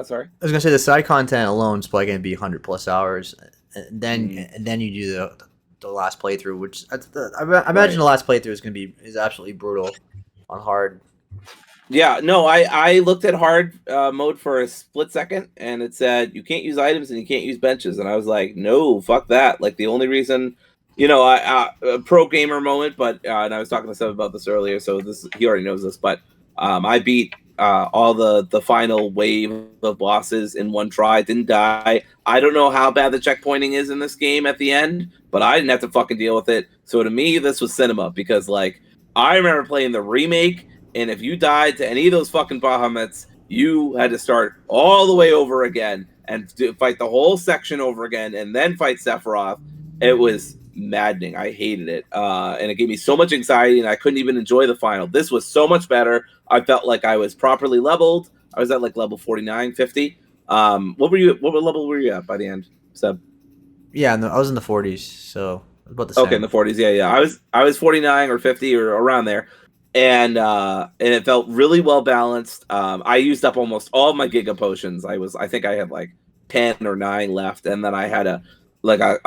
Sorry, I was gonna say the side content alone is probably gonna be 100 plus hours, and then you do the last playthrough, which I imagine the last playthrough is absolutely brutal on hard. Yeah, no, I looked at hard mode for a split second, and it said you can't use items and you can't use benches, and I was like, no, fuck that. Like the only reason. A pro gamer moment, but and I was talking to Seb about this earlier, so he already knows this. But I beat all the final wave of bosses in one try. Didn't die. I don't know how bad the checkpointing is in this game at the end, but I didn't have to fucking deal with it. So to me, this was cinema because like I remember playing the remake, and if you died to any of those fucking Bahamets, you had to start all the way over again. and fight the whole section over again and then fight Sephiroth. It was maddening. I hated it. And it gave me so much anxiety and I couldn't even enjoy the final. This was so much better. I felt like I was properly leveled. I was at like level 49, 50. What level were you at by the end, Seb? Yeah, no, I was in the 40s, so about the same. Okay, in the 40s. Yeah. I was 49 or 50 or around there. And it felt really well balanced. I used up almost all of my Giga Potions. I think I had like 10 or 9 left, and then I had a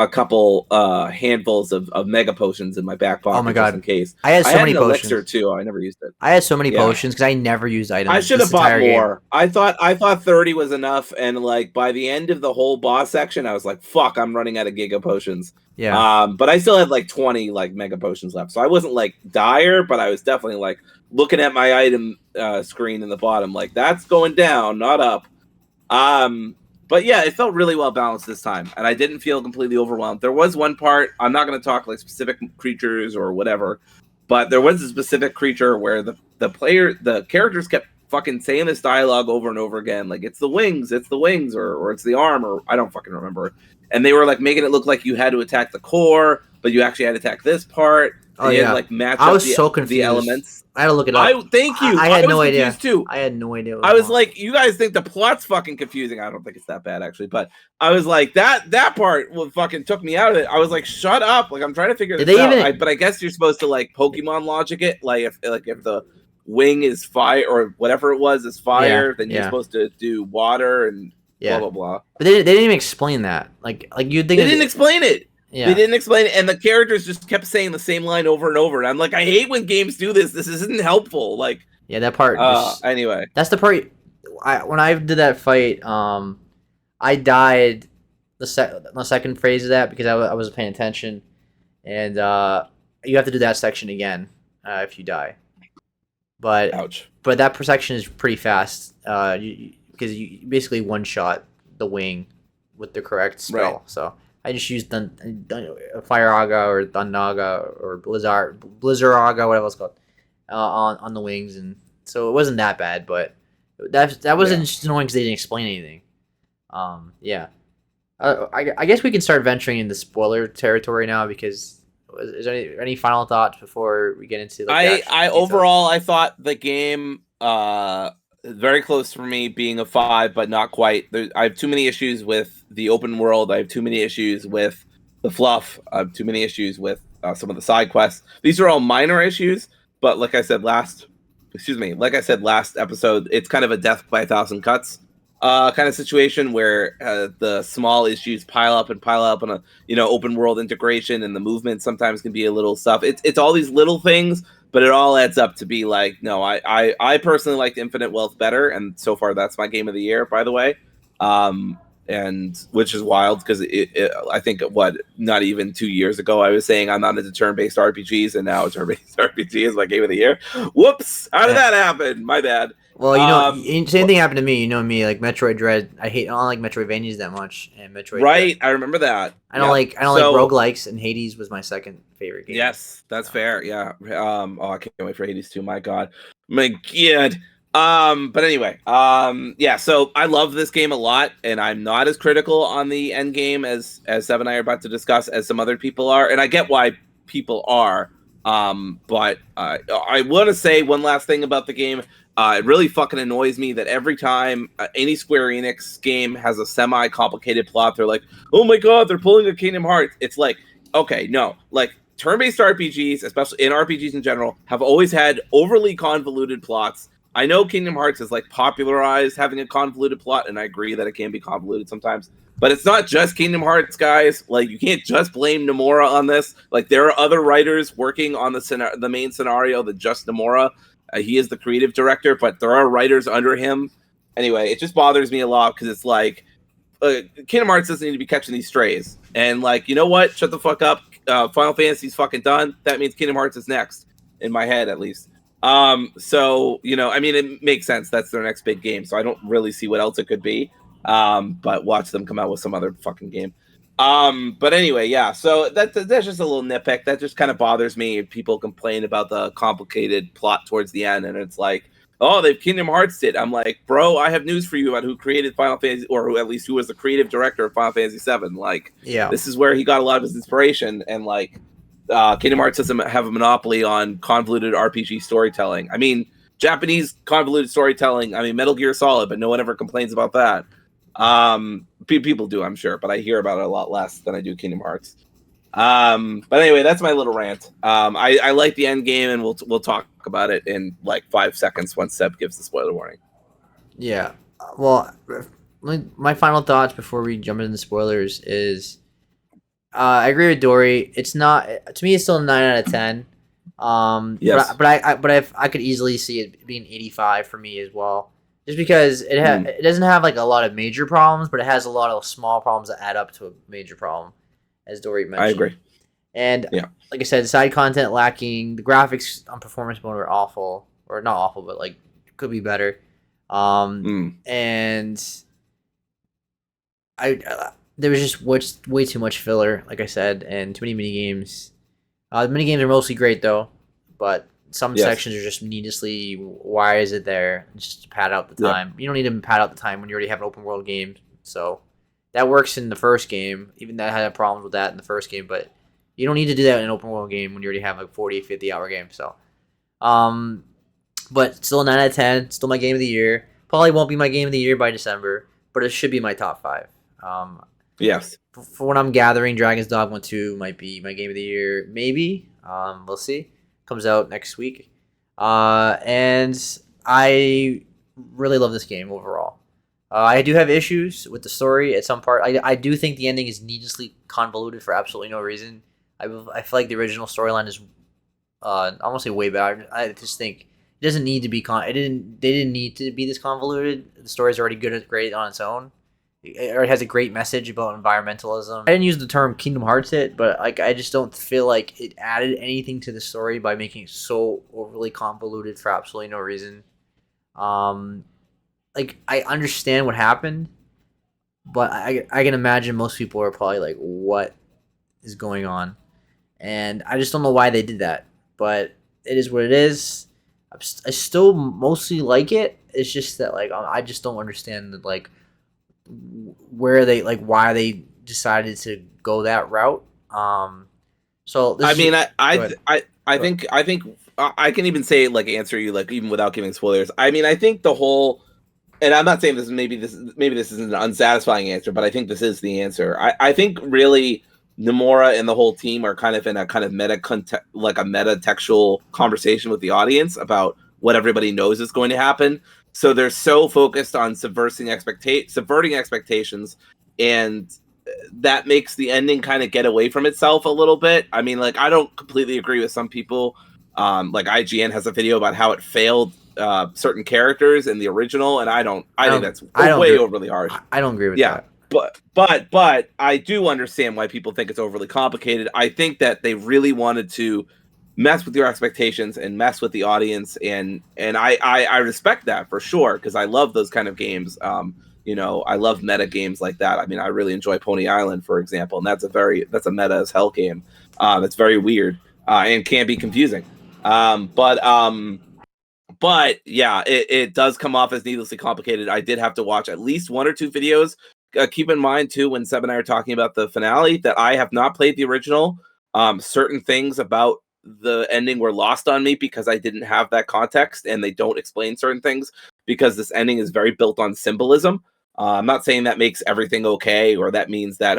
couple handfuls of Mega Potions in my back pocket. Oh my god! Just in case. I had so many an potions. Elixir too. I never used it. I had so many potions because I never used items. I should have bought more. I thought 30 was enough, and like by the end of the whole boss section, I was like, "Fuck, I'm running out of Giga Potions." Yeah. But I still had like 20 like Mega Potions left, so I wasn't like dire, but I was definitely like looking at my item screen in the bottom, like that's going down, not up. But yeah, it felt really well balanced this time, and I didn't feel completely overwhelmed. There was one part, I'm not going to talk like specific creatures or whatever, but there was a specific creature where the characters kept fucking saying this dialogue over and over again, like it's the wings, or it's the arm, or I don't fucking remember. And they were like making it look like you had to attack the core, but you actually had to attack this part. Oh yeah, like match I up was so confused. The elements. I had to look it up. Thank you. I had no idea too. I had no idea. I was like, you guys think the plot's fucking confusing. I don't think it's that bad actually, but I was like, that part fucking took me out of it. I was like, shut up! Like I'm trying to figure this out. But I guess you're supposed to like Pokemon logic it. Like if the wing is fire or whatever it was is fire, then you're supposed to do water and blah blah blah. But they didn't even explain that. Like you'd think they didn't explain it. Yeah. They didn't explain it, and the characters just kept saying the same line over and over. And I'm like, I hate when games do this. This isn't helpful. Like, yeah, that part. Anyway, that's the part. When I did that fight, I died the second phase of that because I wasn't paying attention, and you have to do that section again if you die. But ouch. But that section is pretty fast because you basically one shot the wing with the correct spell. Right. So I just used Fire Aga or Thundaga or Blizzard Aga, whatever it's called, on the wings, and so it wasn't that bad. But that wasn't just annoying because they didn't explain anything. Yeah. I guess we can start venturing into spoiler territory now because is there any final thoughts before we get into I overall I thought the game very close for me being a 5 but not quite. I have too many issues with the open world. I have too many issues with the fluff. I have too many issues with some of the side quests. These are all minor issues, but like I said last episode, it's kind of a death by 1,000 cuts kind of situation where the small issues pile up on a open world integration, and the movement sometimes can be a little stuff. It's all these little things, but it all adds up to be like, no, I personally liked Infinite Wealth better, and so far that's my game of the year, by the way. And which is wild because I think not even 2 years ago I was saying I'm not into turn-based RPGs, and now turn-based RPG is my game of the year. Whoops! How did that happen? My bad. Well, same thing happened to me. You know me, like Metroid Dread. I don't like Metroidvanias that much, and Metroid. Right, Dread. I remember that. I don't like roguelikes, and Hades was my second favorite game. Yes, that's fair. Yeah. I can't wait for Hades 2. My God. But anyway, yeah. So I love this game a lot, and I'm not as critical on the end game as Seb and I are about to discuss as some other people are, and I get why people are. But I want to say one last thing about the game. It really fucking annoys me that every time any Square Enix game has a semi-complicated plot, they're like, oh my god, they're pulling a Kingdom Hearts. It's like, okay, no. Like, turn-based RPGs, especially in RPGs in general, have always had overly convoluted plots. I know Kingdom Hearts has, like, popularized having a convoluted plot, and I agree that it can be convoluted sometimes. But it's not just Kingdom Hearts, guys. Like, you can't just blame Nomura on this. Like, there are other writers working on the main scenario than just Nomura. He is the creative director, but there are writers under him. Anyway, it just bothers me a lot because it's like Kingdom Hearts doesn't need to be catching these strays. And like, you know what? Shut the fuck up. Final Fantasy's fucking done. That means Kingdom Hearts is next, in my head at least. So I mean, it makes sense. That's their next big game. So I don't really see what else it could be. But watch them come out with some other fucking game. But anyway, yeah, so that's just a little nitpick that just kind of bothers me. People complain about the complicated plot towards the end, and it's like, oh, they've Kingdom Hearts it. I'm like, bro, I have news for you about who created Final Fantasy, or who at least who was the creative director of Final Fantasy VII. Like, Yeah. this is where he got a lot of his inspiration, and like, Kingdom Hearts doesn't have a monopoly on convoluted RPG storytelling. I mean, Japanese convoluted storytelling. I mean, Metal Gear Solid, but no one ever complains about that. People do, I'm sure, but I hear about it a lot less than I do Kingdom Hearts. But anyway, that's my little rant. I like the end game, and we'll talk about it in like 5 seconds once Seb gives the spoiler warning. Yeah. Well, my final thoughts before we jump into the spoilers is, I agree with Dory. It's not, to me. It's still a 9 out of 10. Yes. But I could easily see it being 85 for me as well. Just because it doesn't have like a lot of major problems, but it has a lot of small problems that add up to a major problem, as Dory mentioned. I agree. And like I said, side content lacking. The graphics on performance mode are awful, or not awful, but like could be better. And there was just way too much filler, like I said, and too many mini games. The mini games are mostly great though, but some sections are just needlessly. Why is it there? Just to pad out the time. You don't need to pad out the time when you already have an open world game. So that works in the first game. Even that had problems with that in the first game, but you don't need to do that in an open world game when you already have a 40, 50 hour game. So, but still a 9 out of 10. Still my game of the year. Probably won't be my game of the year by December, but it should be my top 5. Yes. For what I'm gathering, Dragon's Dogma 2 might be my game of the year. Maybe. We'll see. Comes out next week. And I really love this game overall. I do have issues with the story at some part. I do think the ending is needlessly convoluted for absolutely no reason. I feel like the original storyline is, I won't say way better. I just think it doesn't need to be They didn't need to be this convoluted. The story's already great on its own. It already has a great message about environmentalism. I didn't use the term Kingdom Hearts it, but like I just don't feel like it added anything to the story by making it so overly convoluted for absolutely no reason. Like I understand what happened, but I can imagine most people are probably like, what is going on? And I just don't know why they did that, but it is what it is. I still mostly like it. It's just that like I just don't understand the, like, where they, like, why they decided to go that route. So this I think I can even say, like, answer you, like, even without giving spoilers. I mean, I think the whole, and I'm not saying maybe this isn't an unsatisfying answer, but I think this is the answer. I think really Nomura and the whole team are kind of in a kind of meta textual conversation with the audience about what everybody knows is going to happen. So they're so focused on subverting expectations, and that makes the ending kind of get away from itself a little bit. I mean, like, I don't completely agree with some people. Like IGN has a video about how it failed certain characters in the original, and I think that's way overly harsh. I don't agree with that. But I do understand why people think it's overly complicated. I think that they really wanted to mess with your expectations and mess with the audience, and I respect that for sure, because I love those kind of games. I love meta games like that. I mean, I really enjoy Pony Island, for example, and that's a meta as hell game. It's very weird and can be confusing. But yeah, it does come off as needlessly complicated. I did have to watch at least 1 or 2 videos. Keep in mind too, when Seb and I are talking about the finale, that I have not played the original. Certain things about the ending were lost on me because I didn't have that context, and they don't explain certain things because this ending is very built on symbolism. I'm not saying that makes everything okay, or that means that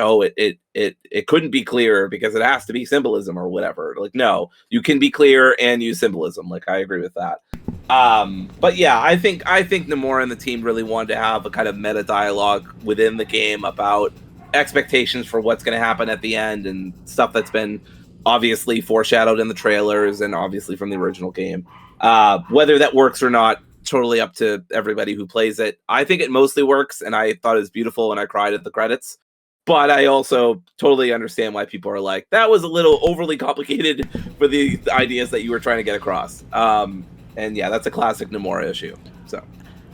it couldn't be clearer because it has to be symbolism or whatever. Like, no, you can be clear and use symbolism. Like, I agree with that. But yeah, I think Nomura and the team really wanted to have a kind of meta dialogue within the game about expectations for what's going to happen at the end, and stuff that's been obviously foreshadowed in the trailers and obviously from the original game. Whether that works or not, totally up to everybody who plays it. I think it mostly works, and I thought it was beautiful, and I cried at the credits. But I also totally understand why people are like, that was a little overly complicated for the ideas that you were trying to get across. And yeah, that's a classic Nomura issue. So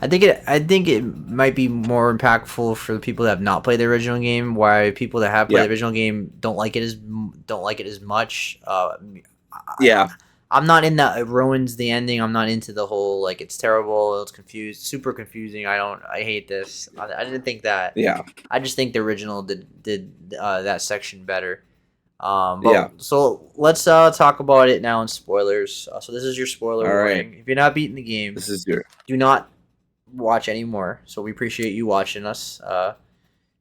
I think it might be more impactful for the people that have not played the original game. Why people that have played the original game don't like it as much. I'm not in that. It ruins the ending. I'm not into the whole like it's terrible. It's confused, super confusing. I hate this. I didn't think that. Yeah. I just think the original did that section better. Yeah. So let's talk about it now in spoilers. So this is your spoiler All right. warning. If you're not beating the game, This is your. do not watch anymore. So we appreciate you watching us.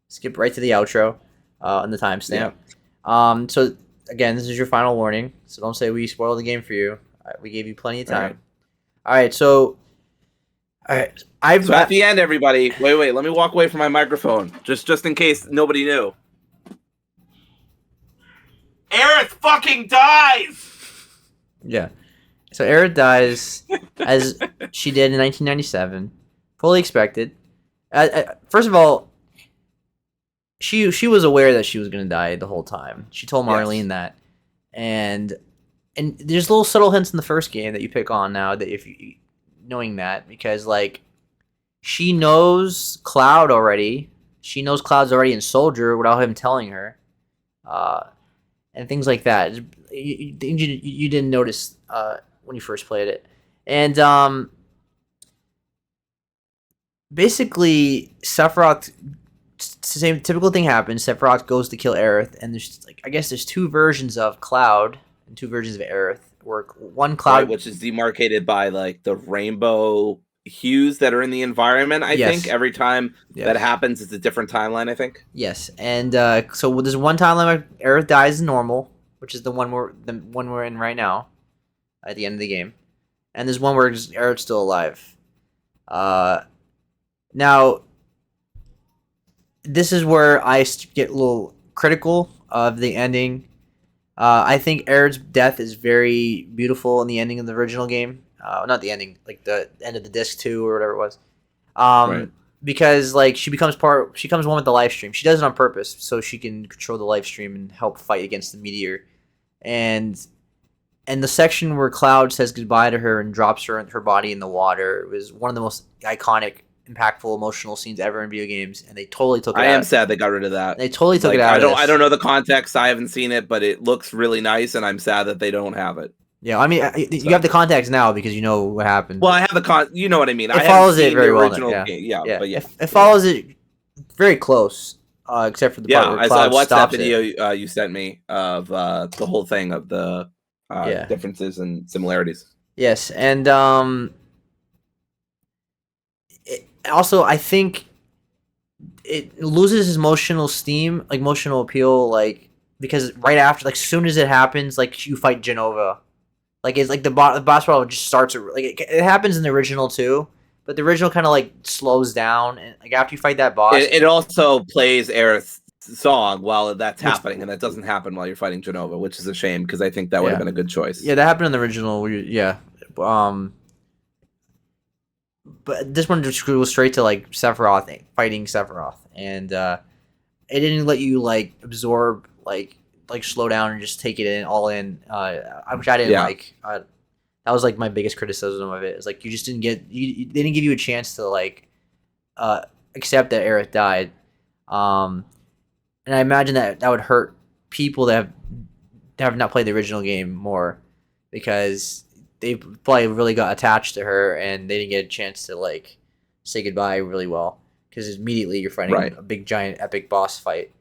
Skip right to the outro and the timestamp. So again, this is your final warning. So don't say we spoiled the game for you. We gave you plenty of time. All right. So at the end, everybody. Wait. Let me walk away from my microphone, just in case nobody knew. Aerith fucking dies. Yeah. So Aerith dies as she did in 1997. Fully expected. First of all, she was aware that she was going to die the whole time. She told Marlene that. And there's little subtle hints in the first game that you pick on now that if you knowing that, because like she knows Cloud already. She knows Cloud's already in Soldier without him telling her. And things like that. You didn't notice when you first played it. And basically, Sephiroth, same typical thing happens. Sephiroth goes to kill Aerith, and there's two versions of Cloud and two versions of Aerith. Where one Cloud, which is demarcated by like the rainbow hues that are in the environment. I think every time that happens, it's a different timeline. I think. Yes, and so there's one timeline where Aerith dies normal, which is the one we're in right now, at the end of the game, and there's one where Aerith's still alive. Now, this is where I get a little critical of the ending. I think Aerith's death is very beautiful in the ending of the original game. Not the ending, like the end of the disc 2 or whatever it was. Right. Because like she becomes one with the life stream. She does it on purpose so she can control the life stream and help fight against the meteor. And the section where Cloud says goodbye to her and drops her body in the water was one of the most iconic, impactful, emotional scenes ever in video games, and they totally took it out. I am sad they got rid of that. They totally took it out. I don't know the context. I haven't seen it, but it looks really nice, and I'm sad that they don't have it. Yeah, I mean, you have the context now because you know what happened. Well, I have the you know what I mean. It follows it very well. Yeah. It follows it very close, except for the part where Cloud I watched stops that video you sent me of the whole thing of the differences and similarities. Yes, and also I think it loses its emotional steam, like emotional appeal, like because right after, like, as soon as it happens, like you fight Genova. Like it's like the boss battle just starts like it happens in the original too, but the original kind of like slows down, and like after you fight that boss, it also plays Aerith's song while that's happening, and that doesn't happen while you're fighting Genova, which is a shame because I think that would have been a good choice. Yeah, that happened in the original. But this one just goes straight to like Sephiroth fighting Sephiroth, and it didn't let you like absorb like slow down and just take it in all in, which I didn't like. That was like my biggest criticism of it. Is like you just didn't get they didn't give you a chance to like accept that Aerith died, and I imagine that would hurt people that have not played the original game more, because they probably really got attached to her and they didn't get a chance to like say goodbye really well, because immediately you're fighting a big giant epic boss fight.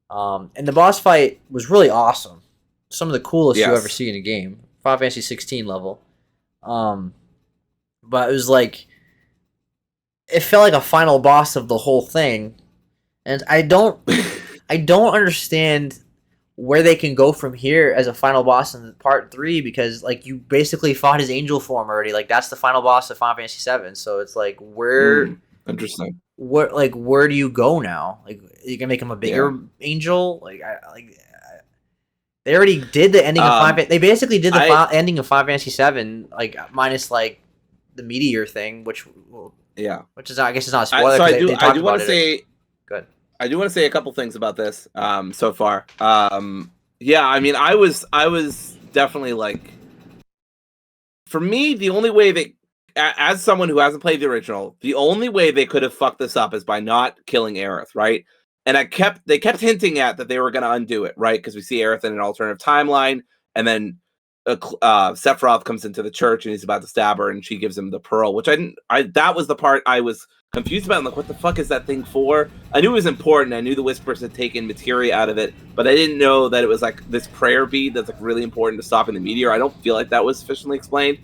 And the boss fight was really awesome. Some of the coolest you ever see in a game. Final Fantasy 16 level. But it was like, it felt like a final boss of the whole thing. And I don't understand where they can go from here as a final boss in part 3, because like you basically fought his angel form already. Like that's the final boss of Final Fantasy 7. So it's like interesting. Where do you go now? Like, you can make him a bigger angel. They already did the ending of Final. They basically did the ending of Final Fantasy VII, like minus like the meteor thing, which is I guess it's not a spoiler. So I do want to say. Good. I do want to say a couple things about this so far. I mean, I was definitely like, for me, the only way that, as someone who hasn't played the original, the only way they could have fucked this up is by not killing Aerith, right? And they kept hinting at that they were going to undo it, right? Because we see Aerith in an alternative timeline, and then Sephiroth comes into the church and he's about to stab her, and she gives him the pearl, which that was the part I was confused about. I'm like, what the fuck is that thing for? I knew it was important. I knew the Whispers had taken materia out of it, but I didn't know that it was like this prayer bead that's like really important to stopping the meteor. I don't feel like that was sufficiently explained.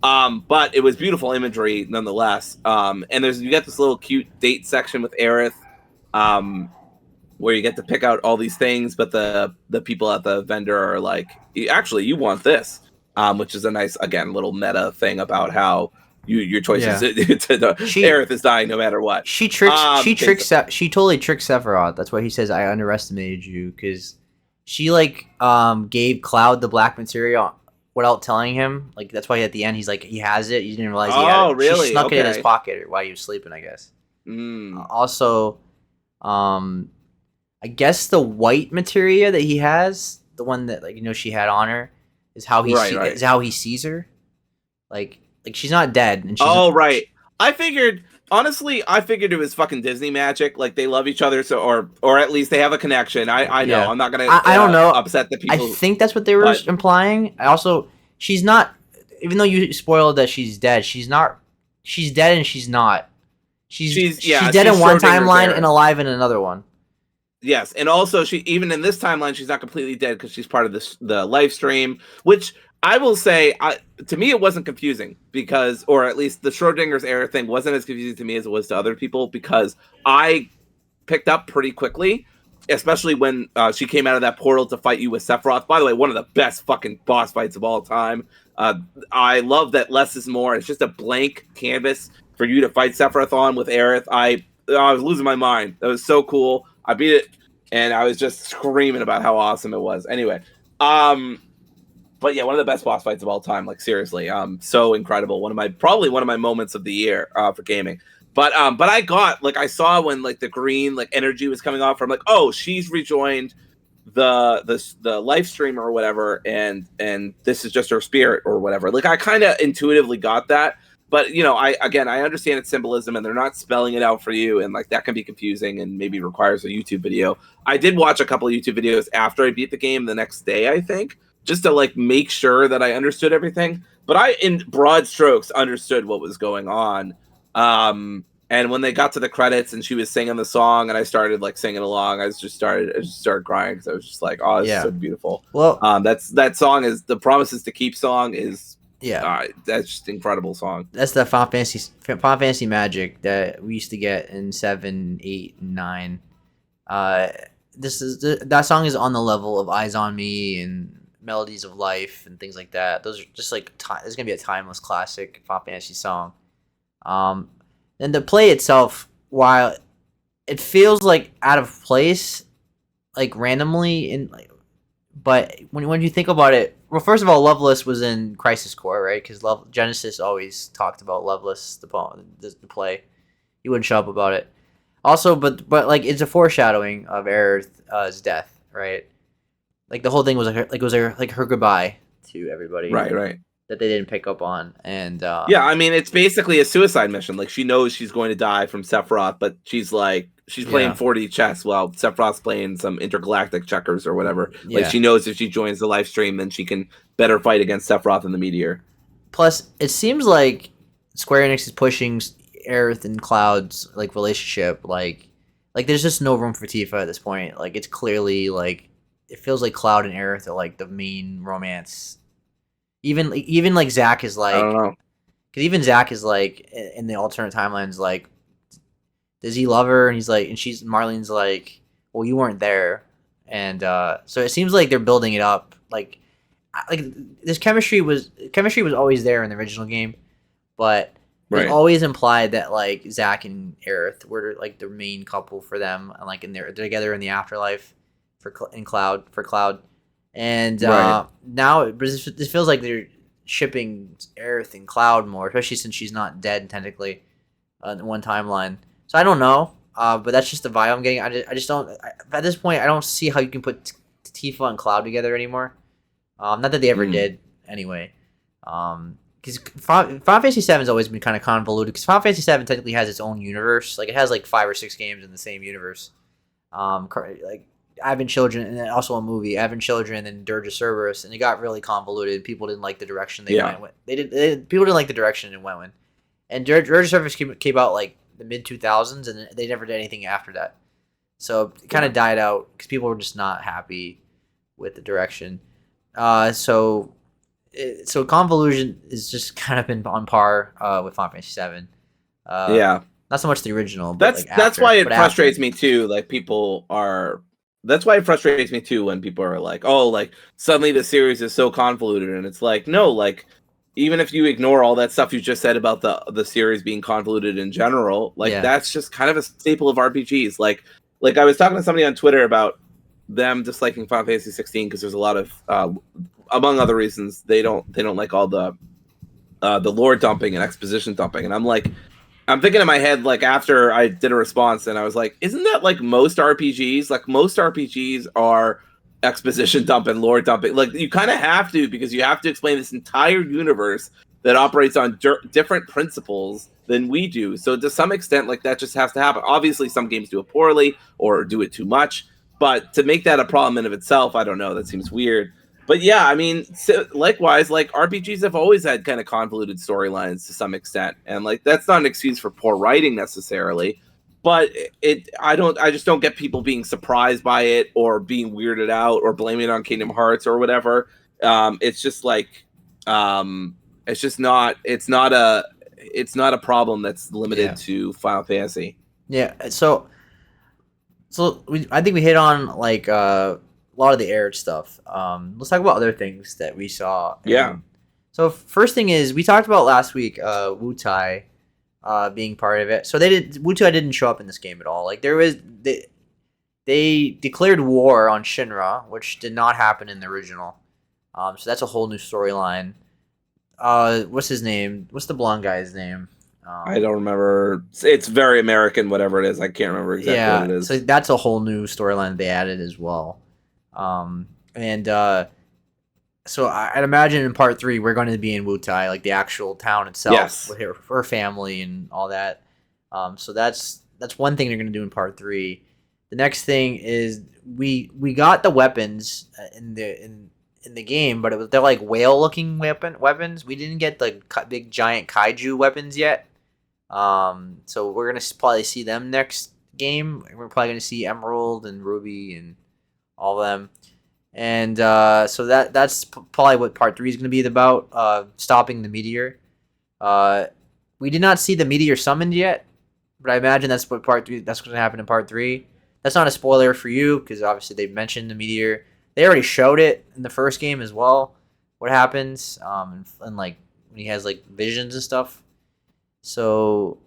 But it was beautiful imagery nonetheless. And you get this little cute date section with Aerith, where you get to pick out all these things, but the people at the vendor are like, actually, you want this, which is a nice, again, little meta thing about how your choices. Aerith is dying no matter what. She totally tricks Sephiroth. That's why he says, I underestimated you, because she gave Cloud the black materia without telling him. Like, that's why at the end he's like, he has it. You didn't realize he had it. Really? She snuck it in his pocket while he was sleeping, I guess. Also, I guess the white materia that he has, the one that she had on her, is how he is how he sees her. Like she's not dead. And she's right. I figured it was fucking Disney magic. Like, they love each other, so or at least they have a connection. I know. Yeah. I'm not gonna. I don't know. Upset the people. I think that's what they were implying. She's not. Even though you spoiled that she's dead, she's not. She's dead and she's not. She's dead in one timeline and alive in another one. Yes, and also even in this timeline, she's not completely dead because she's part of the live stream, which I will say, to me, it wasn't confusing or at least the Schrodinger's error thing wasn't as confusing to me as it was to other people, because I picked up pretty quickly, especially when she came out of that portal to fight you with Sephiroth. By the way, one of the best fucking boss fights of all time. I love that less is more. It's just a blank canvas for you to fight Sephiroth on with Aerith. I was losing my mind. That was so cool. I beat it, and I was just screaming about how awesome it was. Anyway, but yeah, one of the best boss fights of all time. Like, seriously, so incredible. Probably one of my moments of the year for gaming. But I saw when the green energy was coming off. I'm like, oh, she's rejoined the live stream or whatever, and this is just her spirit or whatever. Like, I kind of intuitively got that. But, I understand its symbolism, and they're not spelling it out for you, and that can be confusing and maybe requires a YouTube video. I did watch a couple of YouTube videos after I beat the game the next day, I think, just to make sure that I understood everything. But I, in broad strokes, understood what was going on. And when they got to the credits and she was singing the song and I started singing along, I just started crying, because I was just like, oh, this is so beautiful. Well, that song is the Promises to Keep song is. Yeah, that's just an incredible song. That's the Final Fantasy magic that we used to get in 7, 8, and 9. That song is on the level of Eyes on Me and Melodies of Life and things like that. Those are just it's gonna be a timeless classic Final Fantasy song. And the play itself, while it feels out of place, randomly but when you think about it, well, first of all, Loveless was in Crisis Core, right? Because Genesis always talked about Loveless, the play. He wouldn't shut up about it. Also, but it's a foreshadowing of Aerith's death, right? The whole thing was her goodbye to everybody, right? That they didn't pick up on, and yeah, I mean, it's basically a suicide mission. She knows she's going to die from Sephiroth, but she's playing 4D chess while Sephiroth's playing some intergalactic checkers or whatever. She knows if she joins the live stream, then she can better fight against Sephiroth and the meteor. Plus, it seems like Square Enix is pushing Aerith and Cloud's relationship. There's just no room for Tifa at this point. It's clearly it feels like Cloud and Aerith are the main romance. Even Zack is I don't know. Because even Zack is in the alternate timelines does he love her? And he's and Marlene's well, you weren't there, and so it seems like they're building it up. This chemistry was always there in the original game, but it always implied that Zack and Aerith were the main couple for them, and they're together in the afterlife for Cloud. And now this feels like they're shipping Aerith and Cloud more, especially since she's not dead technically in one timeline. So I don't know, but that's just the vibe I'm getting. I just don't. At this point, I don't see how you can put Tifa and Cloud together anymore. Not that they ever did anyway. Because Final Fantasy VII has always been kind of convoluted. Because Final Fantasy VII technically has its own universe. It has 5 or 6 games in the same universe. Advent Children, and then also a movie, Advent Children and Dirge of Cerberus, and it got really convoluted. People didn't like the direction they went with. People didn't like the direction it went in. And Dirge of Cerberus came out like the mid 2000s, and they never did anything after that. So it kind of died out because people were just not happy with the direction. So convolution is just kind of been on par with Final Fantasy VII. Not so much the original. But that's why it frustrates me too. Like that's why it frustrates me too when people are like, "Oh, like suddenly the series is so convoluted," and it's like, no, like even if you ignore all that stuff you just said about the series being convoluted in general, like that's just kind of a staple of RPGs. Like I was talking to somebody on Twitter about them disliking Final Fantasy 16 because there's a lot of, among other reasons, they don't like all the lore dumping and exposition dumping, and I'm thinking in my head, like, after I did a response, and I was like, isn't that like most RPGs? Like, most RPGs are exposition dumping, lore dumping. Like, you kind of have to, because you have to explain this entire universe that operates on different principles than we do. So to some extent, like, that just has to happen. Obviously, some games do it poorly or do it too much. But to make that a problem in of itself, I don't know. That seems weird. But yeah, I mean, so likewise, like RPGs have always had kind of convoluted storylines to some extent, and like that's not an excuse for poor writing necessarily. But I just don't get people being surprised by it or being weirded out or blaming it on Kingdom Hearts or whatever. It's just like, it's not a problem that's limited to Final Fantasy. Yeah. So I think we hit on like a lot of the aired stuff. Let's talk about other things that we saw. So first thing is we talked about last week, Wutai being part of it. So Wutai didn't show up in this game at all. Like they declared war on Shinra, which did not happen in the original. So that's a whole new storyline. What's his name? What's the blonde guy's name? I don't remember. It's very American, whatever it is. I can't remember exactly what it is. So that's a whole new storyline they added as well. So I'd imagine in part 3 we're going to be in Wutai, like the actual town itself, with her family and all that. So that's one thing they're going to do in part 3. The next thing is we got the weapons in the game, but they're like whale looking weapons. We didn't get the big giant kaiju weapons yet. So we're gonna probably see them next game. We're probably gonna see Emerald and Ruby and all of them. And so that's probably what part 3 is gonna be about. Stopping the meteor. We did not see the meteor summoned yet, but I imagine that's what part 3. That's gonna happen in part 3. That's not a spoiler for you because obviously they mentioned the meteor. They already showed it in the first game as well. What happens? And like when he has like visions and stuff. So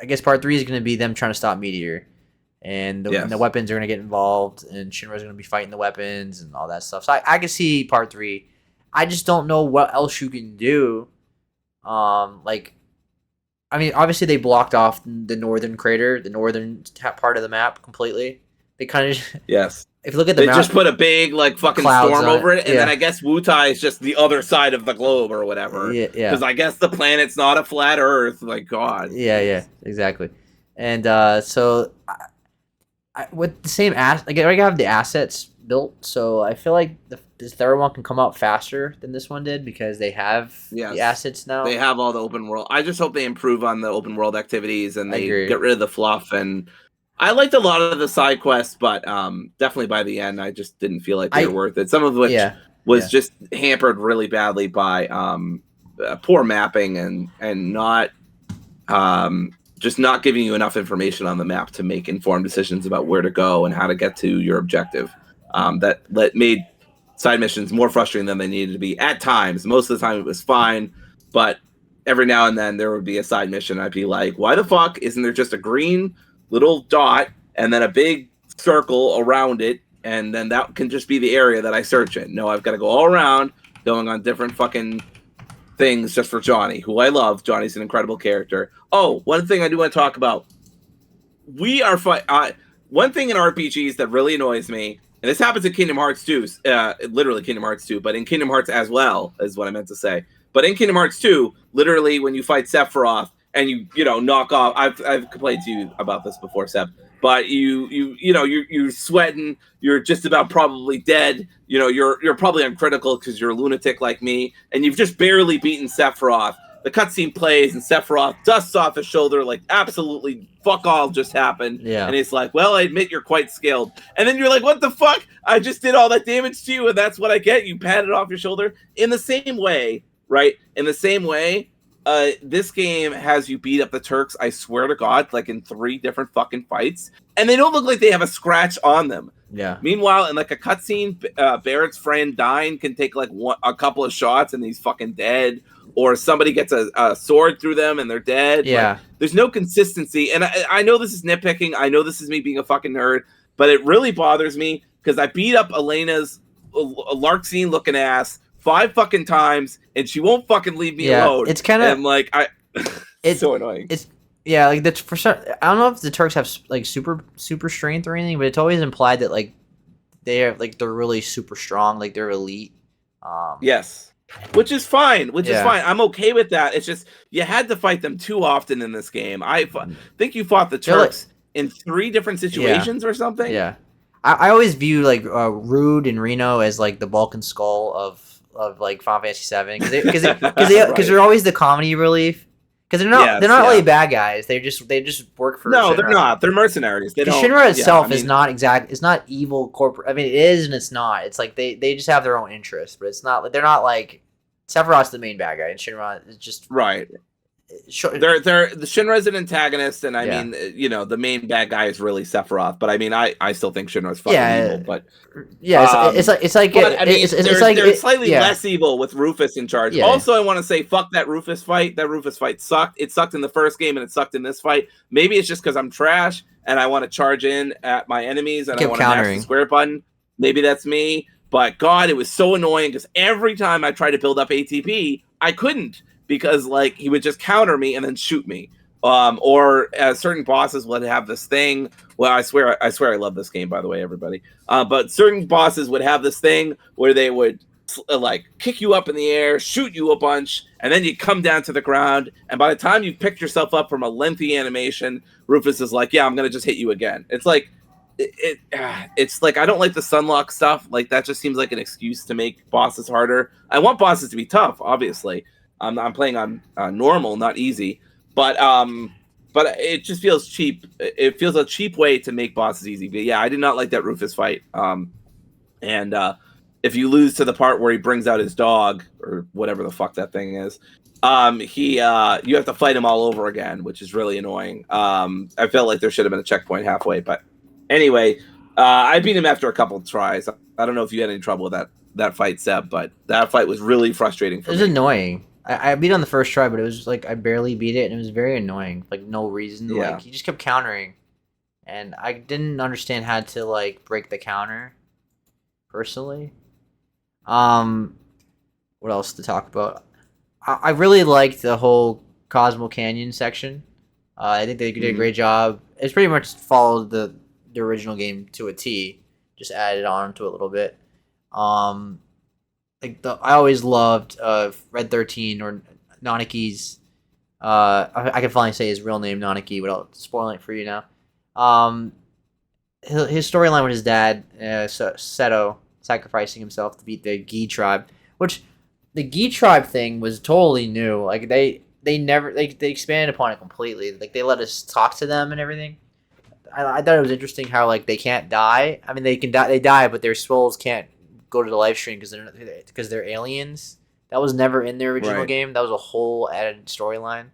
I guess part 3 is going to be them trying to stop Meteor, and the weapons are going to get involved, and Shinra's going to be fighting the weapons and all that stuff. So I can see part 3. I just don't know what else you can do. Like, I mean, obviously they blocked off the northern crater, the northern part of the map completely. They kind of If you look at the map, just put a big like fucking storm over it, and then I guess Wutai is just the other side of the globe or whatever. Yeah. Because I guess the planet's not a flat Earth. Like God. Yeah, exactly. And so with the same I already have the assets built, so I feel like this third one can come out faster than this one did because they have the assets now. They have all the open world. I just hope they improve on the open world activities and they get rid of the fluff. And I liked a lot of the side quests, but definitely by the end, I just didn't feel like they were worth it. Some of which was just hampered really badly by poor mapping and not just not giving you enough information on the map to make informed decisions about where to go and how to get to your objective. That made side missions more frustrating than they needed to be at times. Most of the time it was fine, but every now and then there would be a side mission. I'd be like, why the fuck isn't there just a green little dot and then a big circle around it, and then that can just be the area that I search in? No, I've got to go all around going on different fucking things just for Johnny, who I love. Johnny's an incredible character. Oh, one thing I do want to talk about. One thing in RPGs that really annoys me, and this happens in Kingdom Hearts 2, literally Kingdom Hearts 2, but in Kingdom Hearts as well, is what I meant to say. But in Kingdom Hearts 2, literally when you fight Sephiroth, and you knock off. I've complained to you about this before, Seb. but you're sweating, you're just about probably dead, you're probably uncritical because you're a lunatic like me, and you've just barely beaten Sephiroth. The cutscene plays and Sephiroth dusts off his shoulder like absolutely fuck all just happened. Yeah. And he's like, well, I admit you're quite skilled. And then you're like, what the fuck? I just did all that damage to you and that's what I get. You patted off your shoulder. In the same way, right? In the same way, this game has you beat up the Turks, I swear to God, like in 3 different fucking fights. And they don't look like they have a scratch on them. Yeah. Meanwhile, in like a cutscene, Barrett's friend Dyne can take like a couple of shots and he's fucking dead. Or somebody gets a sword through them and they're dead. Yeah. Like, there's no consistency. And I know this is nitpicking. I know this is me being a fucking nerd. But it really bothers me because I beat up Elena's Larxene looking ass 5 fucking times and she won't fucking leave me alone. It's kind of... And like, it's so annoying. Yeah, like that's for sure. I don't know if the Turks have like super strength or anything, but it's always implied that like they're really super strong, like they're elite. Yes. Which is fine. I'm okay with that. It's just you had to fight them too often in this game. I think you fought the Turks in 3 different situations or something. Yeah, I always view like Rude and Reno as like the Balkan Skull of like Final Fantasy VII because they're always the comedy relief. Because they're not really bad guys. They just work for. No, Shinra. They're not. They're mercenaries. Shinra itself is not exact. It's not evil corporate. I mean, it is and it's not. It's like they just have their own interests, but it's not. They're not like Sephiroth's the main bad guy, and Shinra is just right. They're the Shinra's an antagonist, and I mean, the main bad guy is really Sephiroth. But I mean, I still think Shinra's fucking evil. But they're slightly less evil with Rufus in charge. Also, I want to say, fuck that Rufus fight. That Rufus fight sucked. It sucked in the first game, and it sucked in this fight. Maybe it's just because I'm trash and I want to charge in at my enemies and I want to mash the square button. Maybe that's me. But God, it was so annoying because every time I tried to build up ATP, I couldn't. Because like he would just counter me and then shoot me, or certain bosses would have this thing. Well, I swear I love this game, by the way, everybody. But certain bosses would have this thing where they would like kick you up in the air, shoot you a bunch, and then you come down to the ground. And by the time you've picked yourself up from a lengthy animation, Rufus is like, "Yeah, I'm gonna just hit you again." It's like it's like I don't like the sunlock stuff. Like that just seems like an excuse to make bosses harder. I want bosses to be tough, obviously. I'm playing on normal, not easy, but it just feels cheap. It feels a cheap way to make bosses easy. But yeah, I did not like that Rufus fight. And if you lose to the part where he brings out his dog or whatever the fuck that thing is, you have to fight him all over again, which is really annoying. I felt like there should have been a checkpoint halfway, but anyway, I beat him after a couple of tries. I don't know if you had any trouble with that fight, Seb, but that fight was really frustrating for me. It was annoying. I beat on the first try, but it was just like I barely beat it, and it was very annoying. Like no reason. Yeah. Like he just kept countering, and I didn't understand how to like break the counter. Personally, what else to talk about? I really liked the whole Cosmo Canyon section. I think they did a great job. It's pretty much followed the original game to a T, just added on to it a little bit. I always loved Red 13 or Nanaki's. I can finally say his real name, Nanaki, without spoiling it for you now. His storyline with his dad, Seto, sacrificing himself to beat the Gi tribe, which the Gi tribe thing was totally new. Like they expanded upon it completely. Like they let us talk to them and everything. I thought it was interesting how like they can't die. I mean they can die. They die, but their souls can't go to the live stream because they're aliens. That was never in their original game. That was a whole added storyline.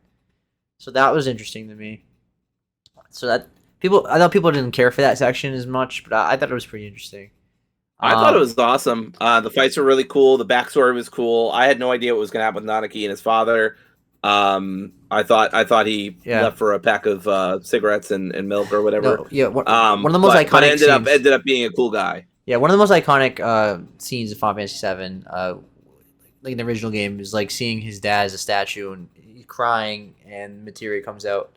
So that was interesting to me. So I know people didn't care for that section as much, but I thought it was pretty interesting. I thought it was awesome. The fights were really cool. The backstory was cool. I had no idea what was going to happen with Nanaki and his father. I thought he left for a pack of cigarettes and milk or whatever. No, one of the most iconic but ended up being a cool guy. Yeah, one of the most iconic scenes of Final Fantasy VII, like in the original game, is like seeing his dad as a statue and he's crying, and materia comes out,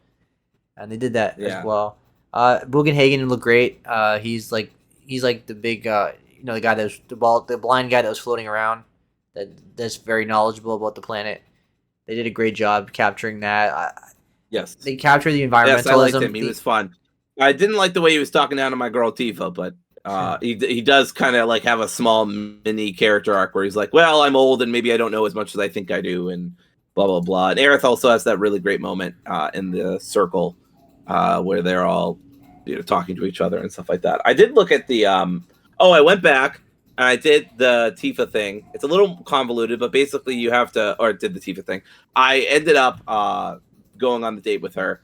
and they did that as well. Bugenhagen looked great. He's like the big, the guy that was the blind guy that was floating around, that's very knowledgeable about the planet. They did a great job capturing that. Yes, they captured the environmentalism. Yes, I liked him. He was fun. I didn't like the way he was talking down to my girl Tifa, but he does kind of like have a small mini character arc where he's like, well, I'm old and maybe I don't know as much as I think I do, and blah blah blah. And Aerith also has that really great moment in the circle where they're all talking to each other and stuff like that. I did look at the I went back and I did the Tifa thing. It's a little convoluted, but basically you have to, or did the Tifa thing. I ended up going on the date with her.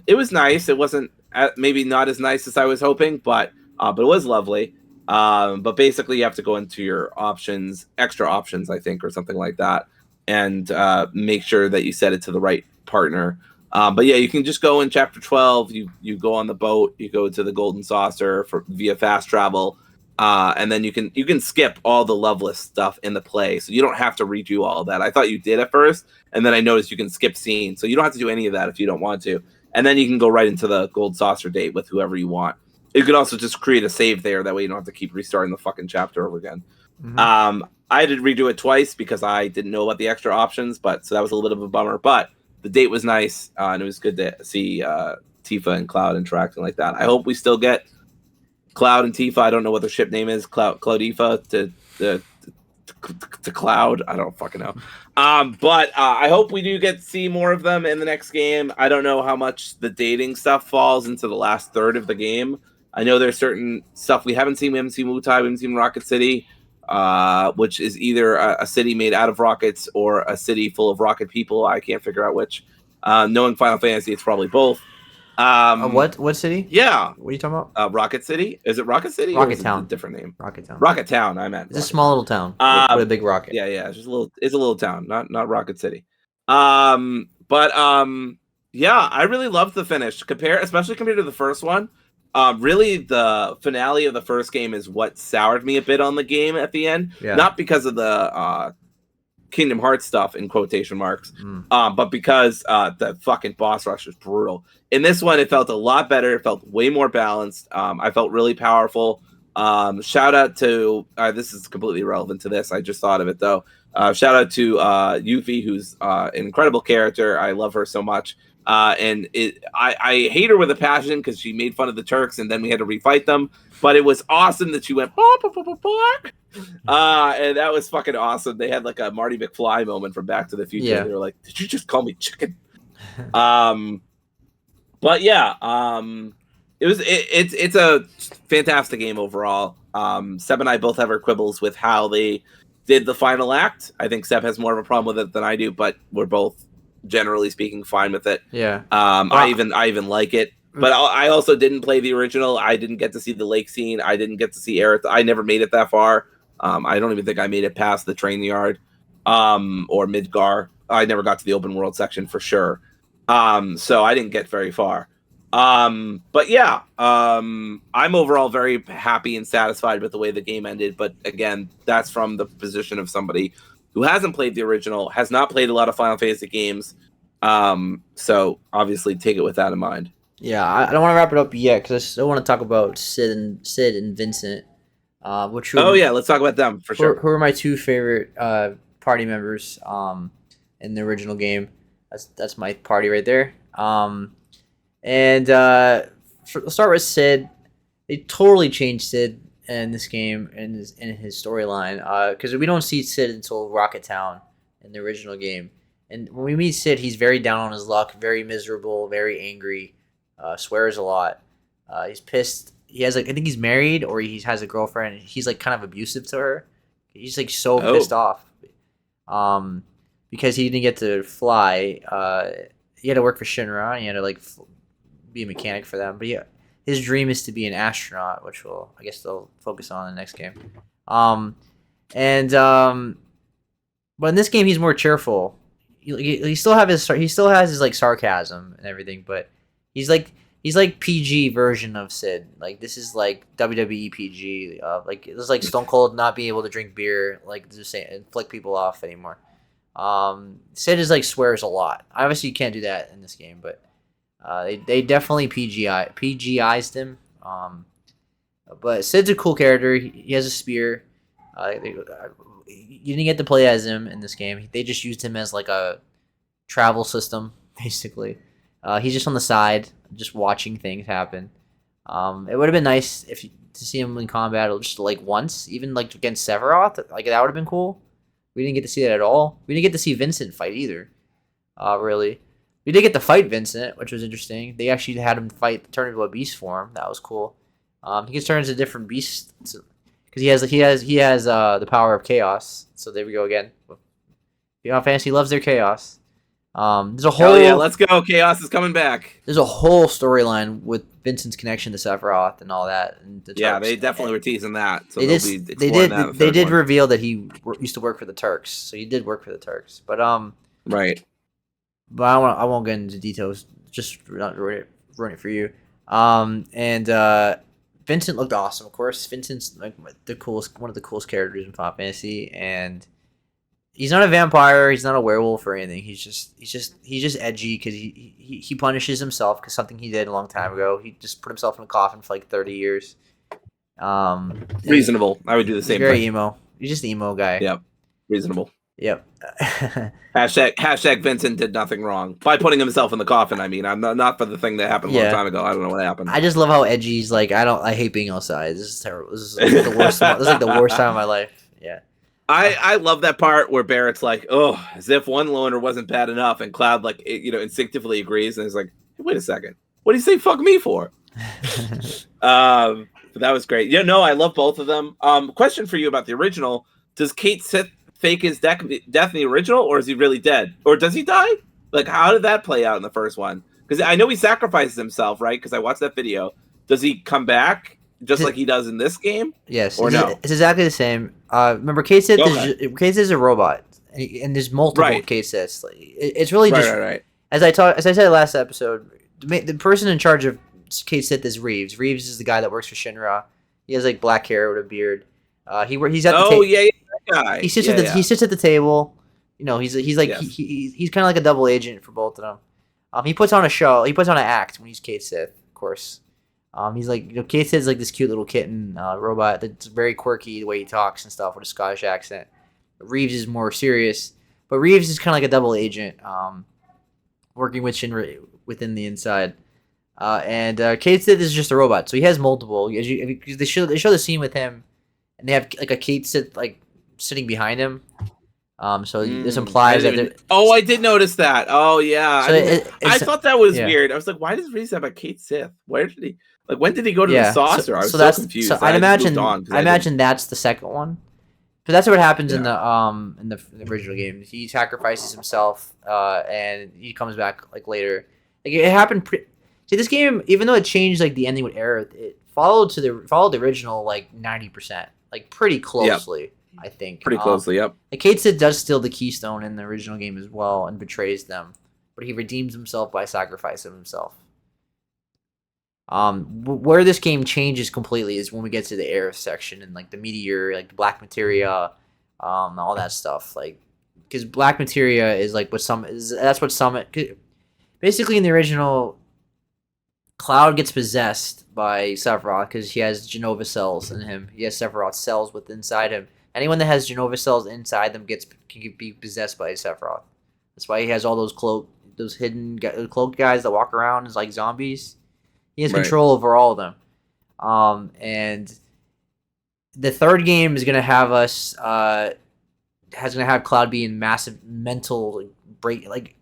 It was nice. It wasn't maybe not as nice as I was hoping, but it was lovely. But basically you have to go into your options, extra options, I think, or something like that, and make sure that you set it to the right partner. But yeah, you can just go in chapter 12. You go on the boat. You go to the Golden Saucer via fast travel, and then you can skip all the Loveless stuff in the play, so you don't have to redo all of that. I thought you did at first, and then I noticed you can skip scenes, so you don't have to do any of that if you don't want to. And then you can go right into the Gold Saucer date with whoever you want. You could also just create a save there. That way you don't have to keep restarting the fucking chapter over again. Mm-hmm. I did redo it twice because I didn't know about the extra options, so that was a little bit of a bummer. But the date was nice, and it was good to see Tifa and Cloud interacting like that. I hope we still get Cloud and Tifa. I don't know what their ship name is. Cloudifa to Cloud. I don't fucking know. But I hope we do get to see more of them in the next game. I don't know how much the dating stuff falls into the last third of the game. I know there's certain stuff we haven't seen. We haven't seen Wutai. We haven't seen Rocket City, which is either a city made out of rockets or a city full of rocket people. I can't figure out which. Knowing Final Fantasy, it's probably both. What city? Yeah. What are you talking about? Rocket City? Is it Rocket City? Rocket or is Town. It a different name. Rocket Town. Rocket Town. I meant. It's a small little town with a big rocket. Yeah. It's just a little. It's a little town, not Rocket City. Yeah, I really loved the finish. Especially compared to the first one. Really, the finale of the first game is what soured me a bit on the game at the end. Yeah. Not because of the Kingdom Hearts stuff in quotation marks, but because the fucking boss rush was brutal. In this one, it felt a lot better. It felt way more balanced. I felt really powerful. Shout out to this is completely irrelevant to this. I just thought of it though. Shout out to Yuffie, who's an incredible character. I love her so much. I hate her with a passion because she made fun of the Turks and then we had to refight them. But it was awesome that she went and that was fucking awesome. They had like a Marty McFly moment from Back to the Future. Yeah. They were like, "Did you just call me chicken?" But yeah, it's a fantastic game overall. Seb and I both have our quibbles with how they did the final act. I think Seb has more of a problem with it than I do, but we're both generally speaking fine with it. Yeah. I even like it. But I also didn't play the original. I didn't get to see the lake scene. I didn't get to see Aerith. I never made it that far. I don't even think I made it past the train yard or Midgar. I never got to the open world section for sure. So I didn't get very far. But yeah, I'm overall very happy and satisfied with the way the game ended. But again, that's from the position of somebody who hasn't played the original, has not played a lot of Final Fantasy games. So obviously take it with that in mind. Yeah, I don't want to wrap it up yet because I still want to talk about Sid and Vincent. Let's talk about them for sure. Who are my two favorite party members in the original game? That's my party right there. Let's start with Sid. They totally changed Sid in this game and in his storyline because we don't see Sid until Rocket Town in the original game. And when we meet Sid, he's very down on his luck, very miserable, very angry. Swears a lot. He's pissed. He has I think he's married or he has a girlfriend. And he's like kind of abusive to her. He's like so pissed off. Because he didn't get to fly. He had to work for Shinra. And he had to like be a mechanic for them. But yeah, his dream is to be an astronaut, which I guess they'll focus on in the next game. But in this game he's more cheerful. He still has his like sarcasm and everything, but he's like PG version of Sid. Like this is like WWE PG. Like this is like Stone Cold not being able to drink beer, like just saying and flick people off anymore. Sid is like swears a lot. Obviously you can't do that in this game, but they definitely PGI'd him. But Sid's a cool character. He has a spear. You didn't get to play as him in this game. They just used him as like a travel system, basically. He's just on the side, just watching things happen. It would have been nice to see him in combat just like once, even like against Sephiroth. Like that would have been cool. We didn't get to see that at all. We didn't get to see Vincent fight either. Really. We did get to fight Vincent, which was interesting. They actually had him turn into a beast form. That was cool. He can turn into different beasts because he has the power of chaos. So there we go again. Final Fantasy loves their chaos. There's a whole Hell yeah, let's go! Chaos is coming back. There's a whole storyline with Vincent's connection to Sephiroth and all that. And they definitely were teasing that. So they did reveal that he used to work for the Turks. So he did work for the Turks, but right. But I won't get into details. Just not ruin it for you. And Vincent looked awesome. Of course, Vincent's like one of the coolest characters in Final Fantasy, and he's not a vampire. He's not a werewolf or anything. He's just edgy because he punishes himself because something he did a long time ago. He just put himself in a coffin for like 30 years. Reasonable. I would do the same. Very thing. emo. He's just an emo guy. Yep. Reasonable. Yep. Hashtag Vincent did nothing wrong by putting himself in the coffin. I mean, I'm not for the thing that happened a long time ago. I don't know what happened. I just love how edgy he's like. I hate being outside. This is terrible. This is like the worst. This is like the worst time of my life. Yeah. I love that part where Barrett's like, oh, as if one loner wasn't bad enough, and Cloud instinctively agrees and is like, hey, wait a second, what do you say fuck me for? But that was great. Yeah, no, I love both of them. Question for you about the original: does Cait Sith fake his death in the original, or is he really dead, or does he die? Like, how did that play out in the first one? Because I know he sacrifices himself, right? Because I watched that video. Does he come back just like he does in this game? Yes, or no? It's exactly the same. Remember, Cait Sith is a robot, and there's multiple Cait Siths. Like, it's really just right. As I said last episode, the person in charge of Cait Sith is Reeves. Reeves is the guy that works for Shinra. He has like black hair with a beard. He's at the table. That guy. He sits at the table. You know, he's kind of like a double agent for both of them. He puts on a show. He puts on an act when he's Cait Sith, of course. He's like, Cait Sith's like this cute little kitten robot that's very quirky the way he talks and stuff with a Scottish accent. Reeves is more serious, but Reeves is kind of like a double agent, working with Shinra within the inside. And Cait Sith is just a robot, so he has multiple. They show the scene with him, and they have like a Cait Sith like sitting behind him. So this implies that. Oh, I did notice that. Oh yeah, so I thought that was weird. I was like, why does Reeves have a Cait Sith? Where did he? Like, when did he go to the saucer? I was so confused. So I imagine that's the second one. But that's what happens in the original game. He sacrifices himself, and he comes back like later. Like it happened. See, this game, even though it changed like the ending with Aerith, it followed the original like 90%, like pretty closely. Yep. I think pretty closely. Yep. Like Cait Sith does steal the keystone in the original game as well and betrays them, but he redeems himself by sacrificing himself. Where this game changes completely is when we get to the Aerith section and like the meteor, like the black materia, all that stuff. Like, because black materia is like that's what Summit. Basically, in the original, Cloud gets possessed by Sephiroth because he has Genova cells in him. He has Sephiroth cells inside him. Anyone that has Genova cells inside them can be possessed by Sephiroth. That's why he has all those hidden cloaked guys that walk around as like zombies. He has control over all of them. And the third game is gonna have have Cloud be in massive mental break. Like,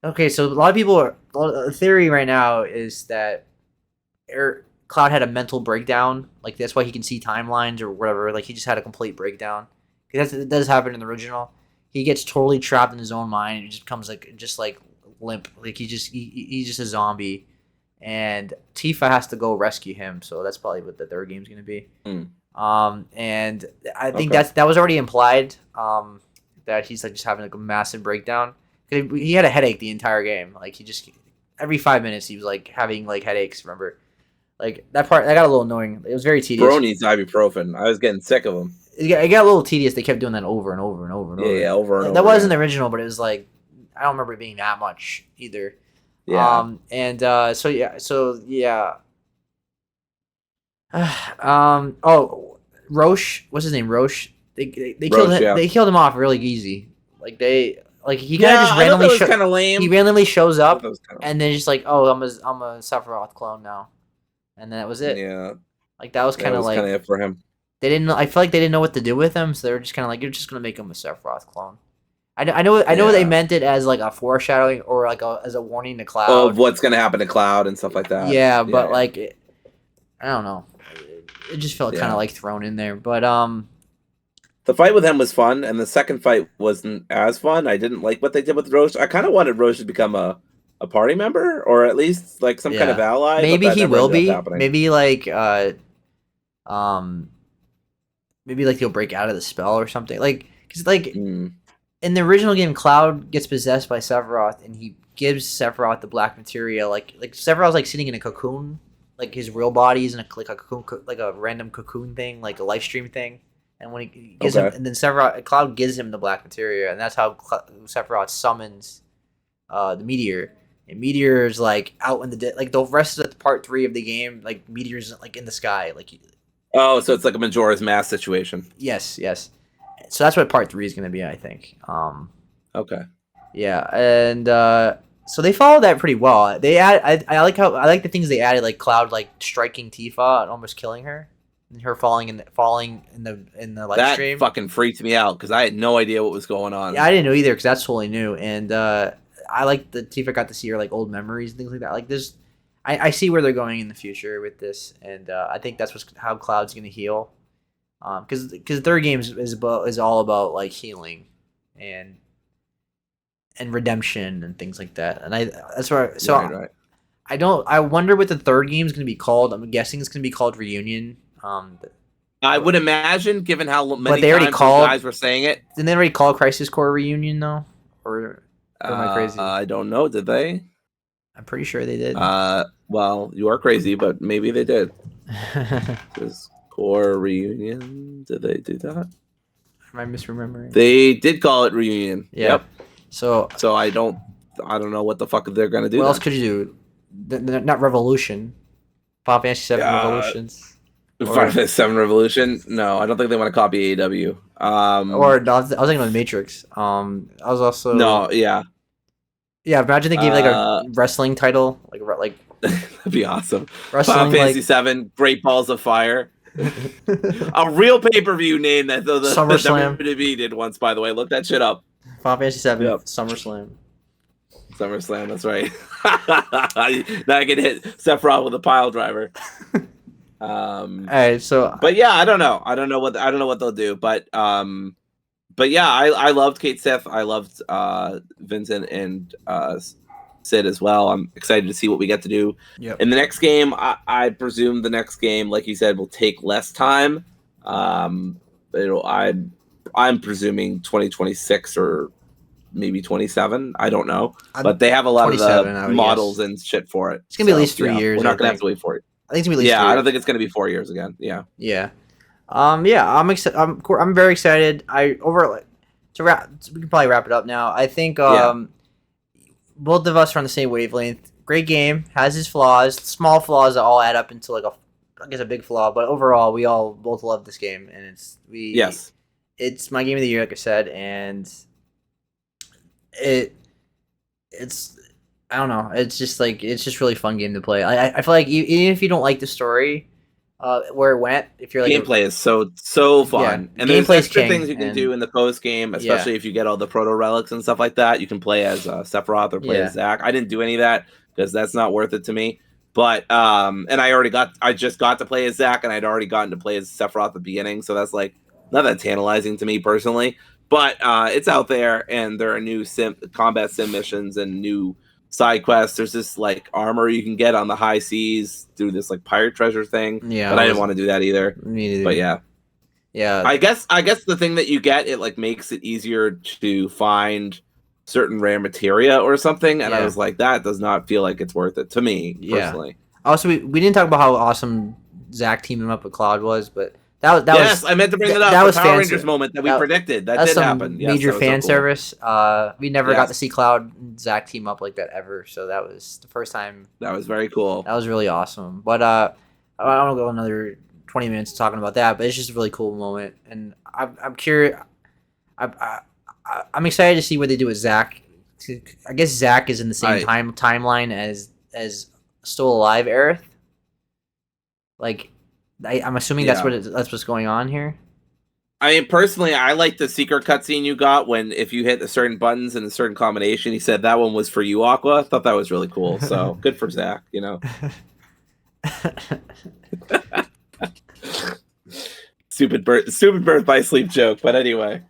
okay, so a lot of people the theory right now is that Cloud had a mental breakdown. Like, that's why he can see timelines or whatever. Like, he just had a complete breakdown. That does happen in the original. He gets totally trapped in his own mind and just becomes like limp. Like, he's just a zombie. And Tifa has to go rescue him. So that's probably what the third game's gonna be. And I think that was already implied. That he's like just having like a massive breakdown. He had a headache the entire game. Like, he just every 5 minutes he was like having like headaches. Remember? Like, that got a little annoying. It was very tedious. Bro needs ibuprofen. I was getting sick of him. It got a little tedious. They kept doing that over and over and over and over. Yeah, over and over. That wasn't the original, but it was like, I don't remember it being that much either. Yeah. Roche, what's his name? Roche. They Roche, killed him. They killed him off really easy. Like, Like he kind of just I thought randomly that was kind of lame. he randomly shows I thought up that was kinda and then just like, oh, I'm a Sephiroth clone now, and then that was it. Yeah, Like that was that kind of was kind like of it for him. they didn't. I feel like they didn't know what to do with him, so they were just kind of like, you're just gonna make him a Sephiroth clone. I know they Yeah. meant it as like a foreshadowing or like as a warning to Of Cloud. what's gonna happen to Cloud and stuff like that. Yeah, Yeah, but yeah. like I don't know. It just felt kind Yeah. of like thrown in there, but The fight with him was fun, and the second fight wasn't as fun. I didn't like what they did with Roche. I kind of wanted Roche to become a party member, or at least like some kind of yeah, ally. But maybe that he never will ended up be. happening. Um, maybe like he'll break out of the spell or something. Like, cause like Mm. in the original game, Cloud gets possessed by Sephiroth, and he gives Sephiroth the black materia. Like Sephiroth's like sitting in a cocoon, like his real body's in like a cocoon, like a random cocoon thing, like a live stream thing. And when he gives him, Okay. and then Cloud gives him the black materia, and that's how Sephiroth summons the meteor. And Meteor is like out in the like the rest of the part 3 of the game, like Meteor's like in the sky, like Oh, so it's like a Majora's Mask situation. yes. So that's what part 3 is gonna be, I think. Okay. Yeah, and so they followed that pretty well. They I like the things they added, like Cloud like striking Tifa and almost killing her, and her falling in the live That stream. fucking freaked me out because I had no idea what was going on. Yeah, I didn't know either because that's totally new, and I like that Tifa got to see her like old memories and things like that. Like this, I see where they're going in the future with this, and I think that's how Cloud's gonna heal, because the third game is all about like healing, and redemption and things like that, and that's where Right. I wonder what the third game is gonna be called. I'm guessing it's gonna be called Reunion. I would imagine, given how many they already times called- those guys were saying it. Didn't they already call Crisis Core Reunion though, or am I crazy? I don't know. Did they? I'm pretty sure they did. Well, you are crazy, but maybe they did. This Core Reunion. Did they do that? Am I misremembering? They did call it Reunion. Yeah. Yep. So I don't know what the fuck they're gonna do. what else could you do? Not Revolution. Final Fantasy VII Revolutions. Final Fantasy VII Revolution? No, I don't think they want to copy AEW. Or no, I was thinking of the Matrix. I was also No, yeah, Imagine they gave like a wrestling title, like that'd be awesome. wrestling. Final Fantasy VII, Great Balls of Fire. A real pay-per-view name that the SummerSlam. WWE did once, by the way. Look that shit up. Final Fantasy VII Yep. SummerSlam. SummerSlam, that's right. Now I can hit Sephiroth with a pile driver. All right, so But yeah, I don't know. I don't know what they'll do. But yeah, I loved Kate Sith. I loved Vincent and Sid as well. I'm excited to see what we get to do in the next game. I presume the next game, like you said, will take less time. I'm presuming 2026 or maybe 27. I don't know, but they have a lot of the models and shit for it. It's gonna be at least 3 years. We're not gonna have to wait for it. I think it's gonna be at least 3 I years. don't think it's gonna be 4 years again. Yeah. Yeah. I'm excited. I'm very excited. We can probably wrap it up now. I think both of us are on the same wavelength. Great game, has its flaws, small flaws that all add up into like a big flaw. But overall, we all both love this game, and it's my game of the year, like I said, and it's I don't know. It's just a really fun game to play. I feel like even if you don't like the story, where it went, if you're like gameplay is so fun, and there's extra things you can do in the post game, especially if you get all the proto relics and stuff like that. You can play as Sephiroth or play as Zack. I didn't do any of that because that's not worth it to me. But and I just got to play as Zack, and I'd already gotten to play as Sephiroth at the beginning, so that's like not that tantalizing to me personally. But it's out there, and there are new combat sim missions and new side quests. There's this like armor you can get on the high seas through this like pirate treasure thing. Yeah, but I didn't want to do that either. Me neither. But yeah. I guess the thing that you get, it like makes it easier to find certain rare materia or something. And I was like, that does not feel like it's worth it to me personally. Also, we didn't talk about how awesome Zack teaming up with Cloud was, but that was I meant to bring that up. That was Power Rangers moment that we predicted. That did happen. Yes, major fan so cool. service. We never got to see Cloud and Zack team up like that ever, so that was the first time. That was very cool. That was really awesome. But I don't want to go another 20 minutes talking about that, but it's just a really cool moment, and I'm curious. I'm excited to see what they do with Zach. I guess Zach is in the same timeline as Still Alive Aerith. Like, I'm assuming that's what's going on here. I mean, personally, I like the secret cutscene you got when if you hit the certain buttons in a certain combination. He said that one was for you, Aqua. I thought that was really cool. So good for Zach, you know. Stupid birth by sleep joke, but anyway.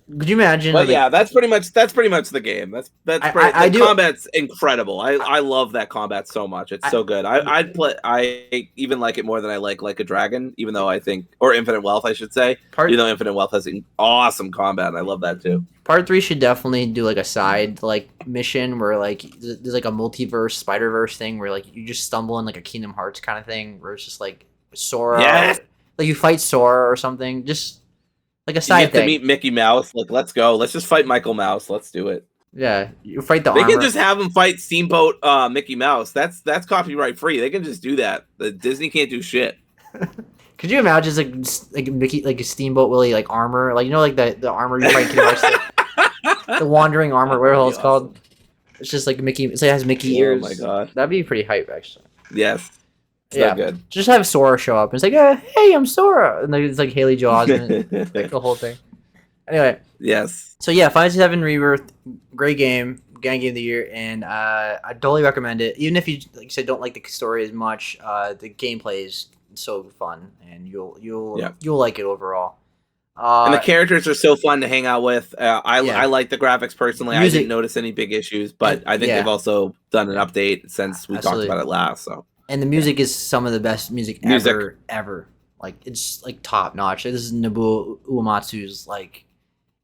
Could you imagine? But yeah, that's pretty much the game. The combat's incredible. I love that combat so much. It's so good. I even like it more than I like a Dragon, even though I think, or Infinite Wealth, I should say. Even though Infinite Wealth has an awesome combat, and I love that too. Part 3 should definitely do like a side like mission where like there's like a multiverse Spider-Verse thing where like you just stumble in like a Kingdom Hearts kind of thing where it's just like Sora, like you fight Sora or something, just like a side thing. To meet Mickey Mouse, like let's go, let's just fight Michael Mouse, let's do it. Yeah, you fight the. They armor. Can just have him fight Steamboat Mickey Mouse. That's copyright free. They can just do that. The Disney can't do shit. Could you imagine like Mickey, like a Steamboat Willie like armor, like you know like the armor you fight Kingdom Hearts, the wandering armor, whatever the hell it's called. It's just like Mickey. It has Mickey ears. Oh my god, that'd be pretty hype actually. Yes. So good. Just have Sora show up. And it's like, hey, I'm Sora, and like, it's like Haley Joel Osment, like the whole thing. Anyway. Yes. So yeah, Final Fantasy VII Rebirth, great game of the year, and I totally recommend it. Even if you, like you said, don't like the story as much, the gameplay is so fun, and you'll like it overall. And the characters are so fun to hang out with. I like the graphics personally. I didn't notice any big issues, but I think they've also done an update since we talked about it last. So. And the music is some of the best music ever. Like it's like top notch. This is Nobuo Uematsu's like,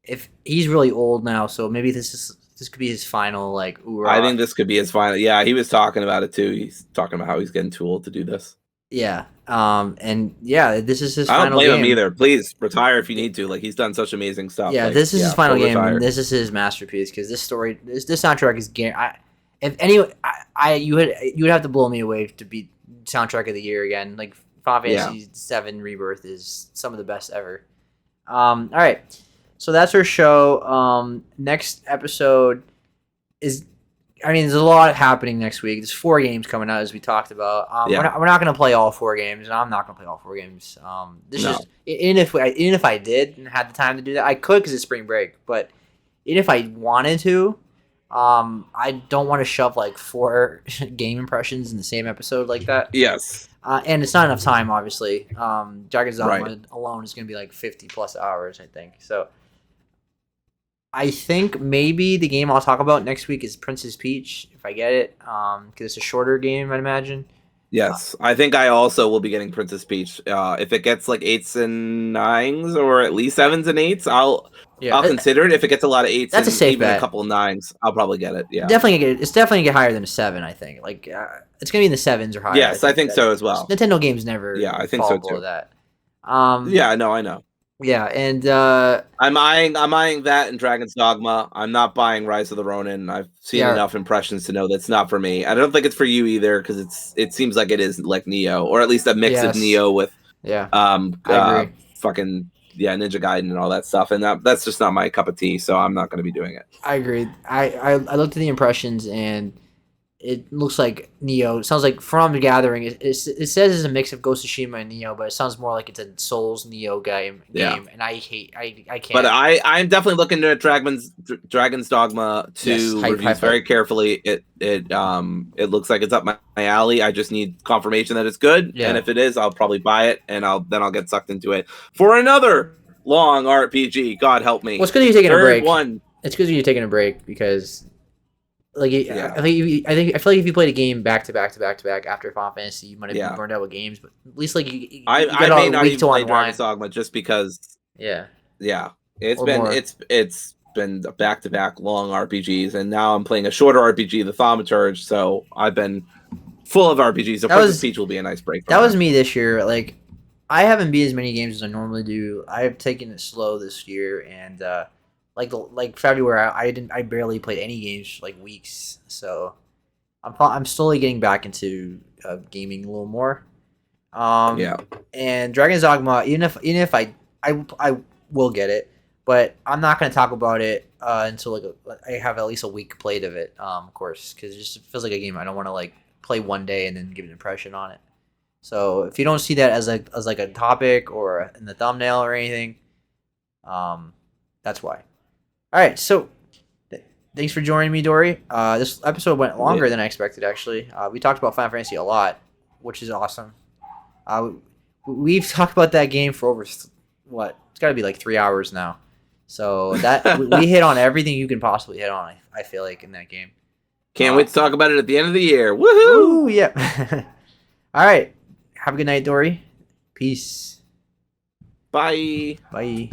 if he's really old now, so maybe this could be his final like. I think this could be his final. Yeah, he was talking about it too. He's talking about how he's getting too old to do this. Yeah. And yeah, this is his final game. I don't blame him either. Please retire if you need to. Like he's done such amazing stuff. Yeah, this is his final game. And this is his masterpiece because this soundtrack is if anyone, you would have to blow me away to be soundtrack of the year again. Like Final Fantasy VII Rebirth is some of the best ever. All right, so that's our show. Next episode is, I mean, there's a lot happening next week. There's 4 games coming out as we talked about. We're not going to play all 4 games, and I'm not going to play all 4 games. Even if I did and had the time to do that, I could because it's spring break. But even if I wanted to. I don't want to shove like 4 game impressions in the same episode like that. Yes. And it's not enough time, obviously. Dragon's Dogma alone is going to be like 50 plus hours, I think. So I think maybe the game I'll talk about next week is Princess Peach, if I get it, because it's a shorter game, I'd imagine. Yes, I think I also will be getting Princess Peach. If it gets like 8s and 9s, or at least 7s and 8s, I'll consider it. If it gets a lot of 8s, that's a safe bet. A couple of 9s, I'll probably get it. Yeah, it's definitely gonna get higher than a 7. I think it's gonna be in the 7s or higher. Yes, I think so as well. Nintendo games never. Yeah, I think so too. That. I know. Yeah, and I'm eyeing that in Dragon's Dogma. I'm not buying Rise of the Ronin. I've seen enough impressions to know that's not for me. I don't think it's for you either because it seems like it is like Neo, or at least a mix of Neo with fucking Ninja Gaiden and all that stuff, and that's just not my cup of tea. So I'm not going to be doing it. I agree. I looked at the impressions and it looks like Neo. It sounds like from Gathering. It says it's a mix of Ghost of Tsushima and Neo, but it sounds more like it's a Souls Neo game. And I can't. But I'm definitely looking at Dragon's Dogma to review very carefully. It looks like it's up my alley. I just need confirmation that it's good, and if it is, I'll probably buy it, and I'll get sucked into it for another long RPG. God help me. Well, it's good you're taking a break. It's good you're taking a break because. I feel like if you played a game back to back after Final Fantasy, you might have been burned out with games. But at least like you I may not even play Dragon's Dogma just because. It's been back to back long RPGs, and now I'm playing a shorter RPG, the Thaumaturge. So I've been full of RPGs. So Princess Peach will be a nice break. That was me this year. Like I haven't beat as many games as I normally do. I've taken it slow this year, and. Like February, I barely played any games for like weeks, so I'm slowly getting back into gaming a little more. And Dragon's Dogma, even if I will get it, But I'm not gonna talk about it until I have at least a week played of it, of course, because it just feels like a game I don't want to like play one day and then give an impression on it. So if you don't see that as like a topic or in the thumbnail or anything, that's why. All right, so thanks for joining me, Dory. This episode went longer than I expected. Actually, we talked about Final Fantasy a lot, which is awesome. We've talked about that game for over what? It's got to be like 3 hours now. So that we hit on everything you can possibly hit on. I feel like in that game. Can't wait to talk about it at the end of the year. Woohoo! Ooh, yeah. All right. Have a good night, Dory. Peace. Bye. Bye.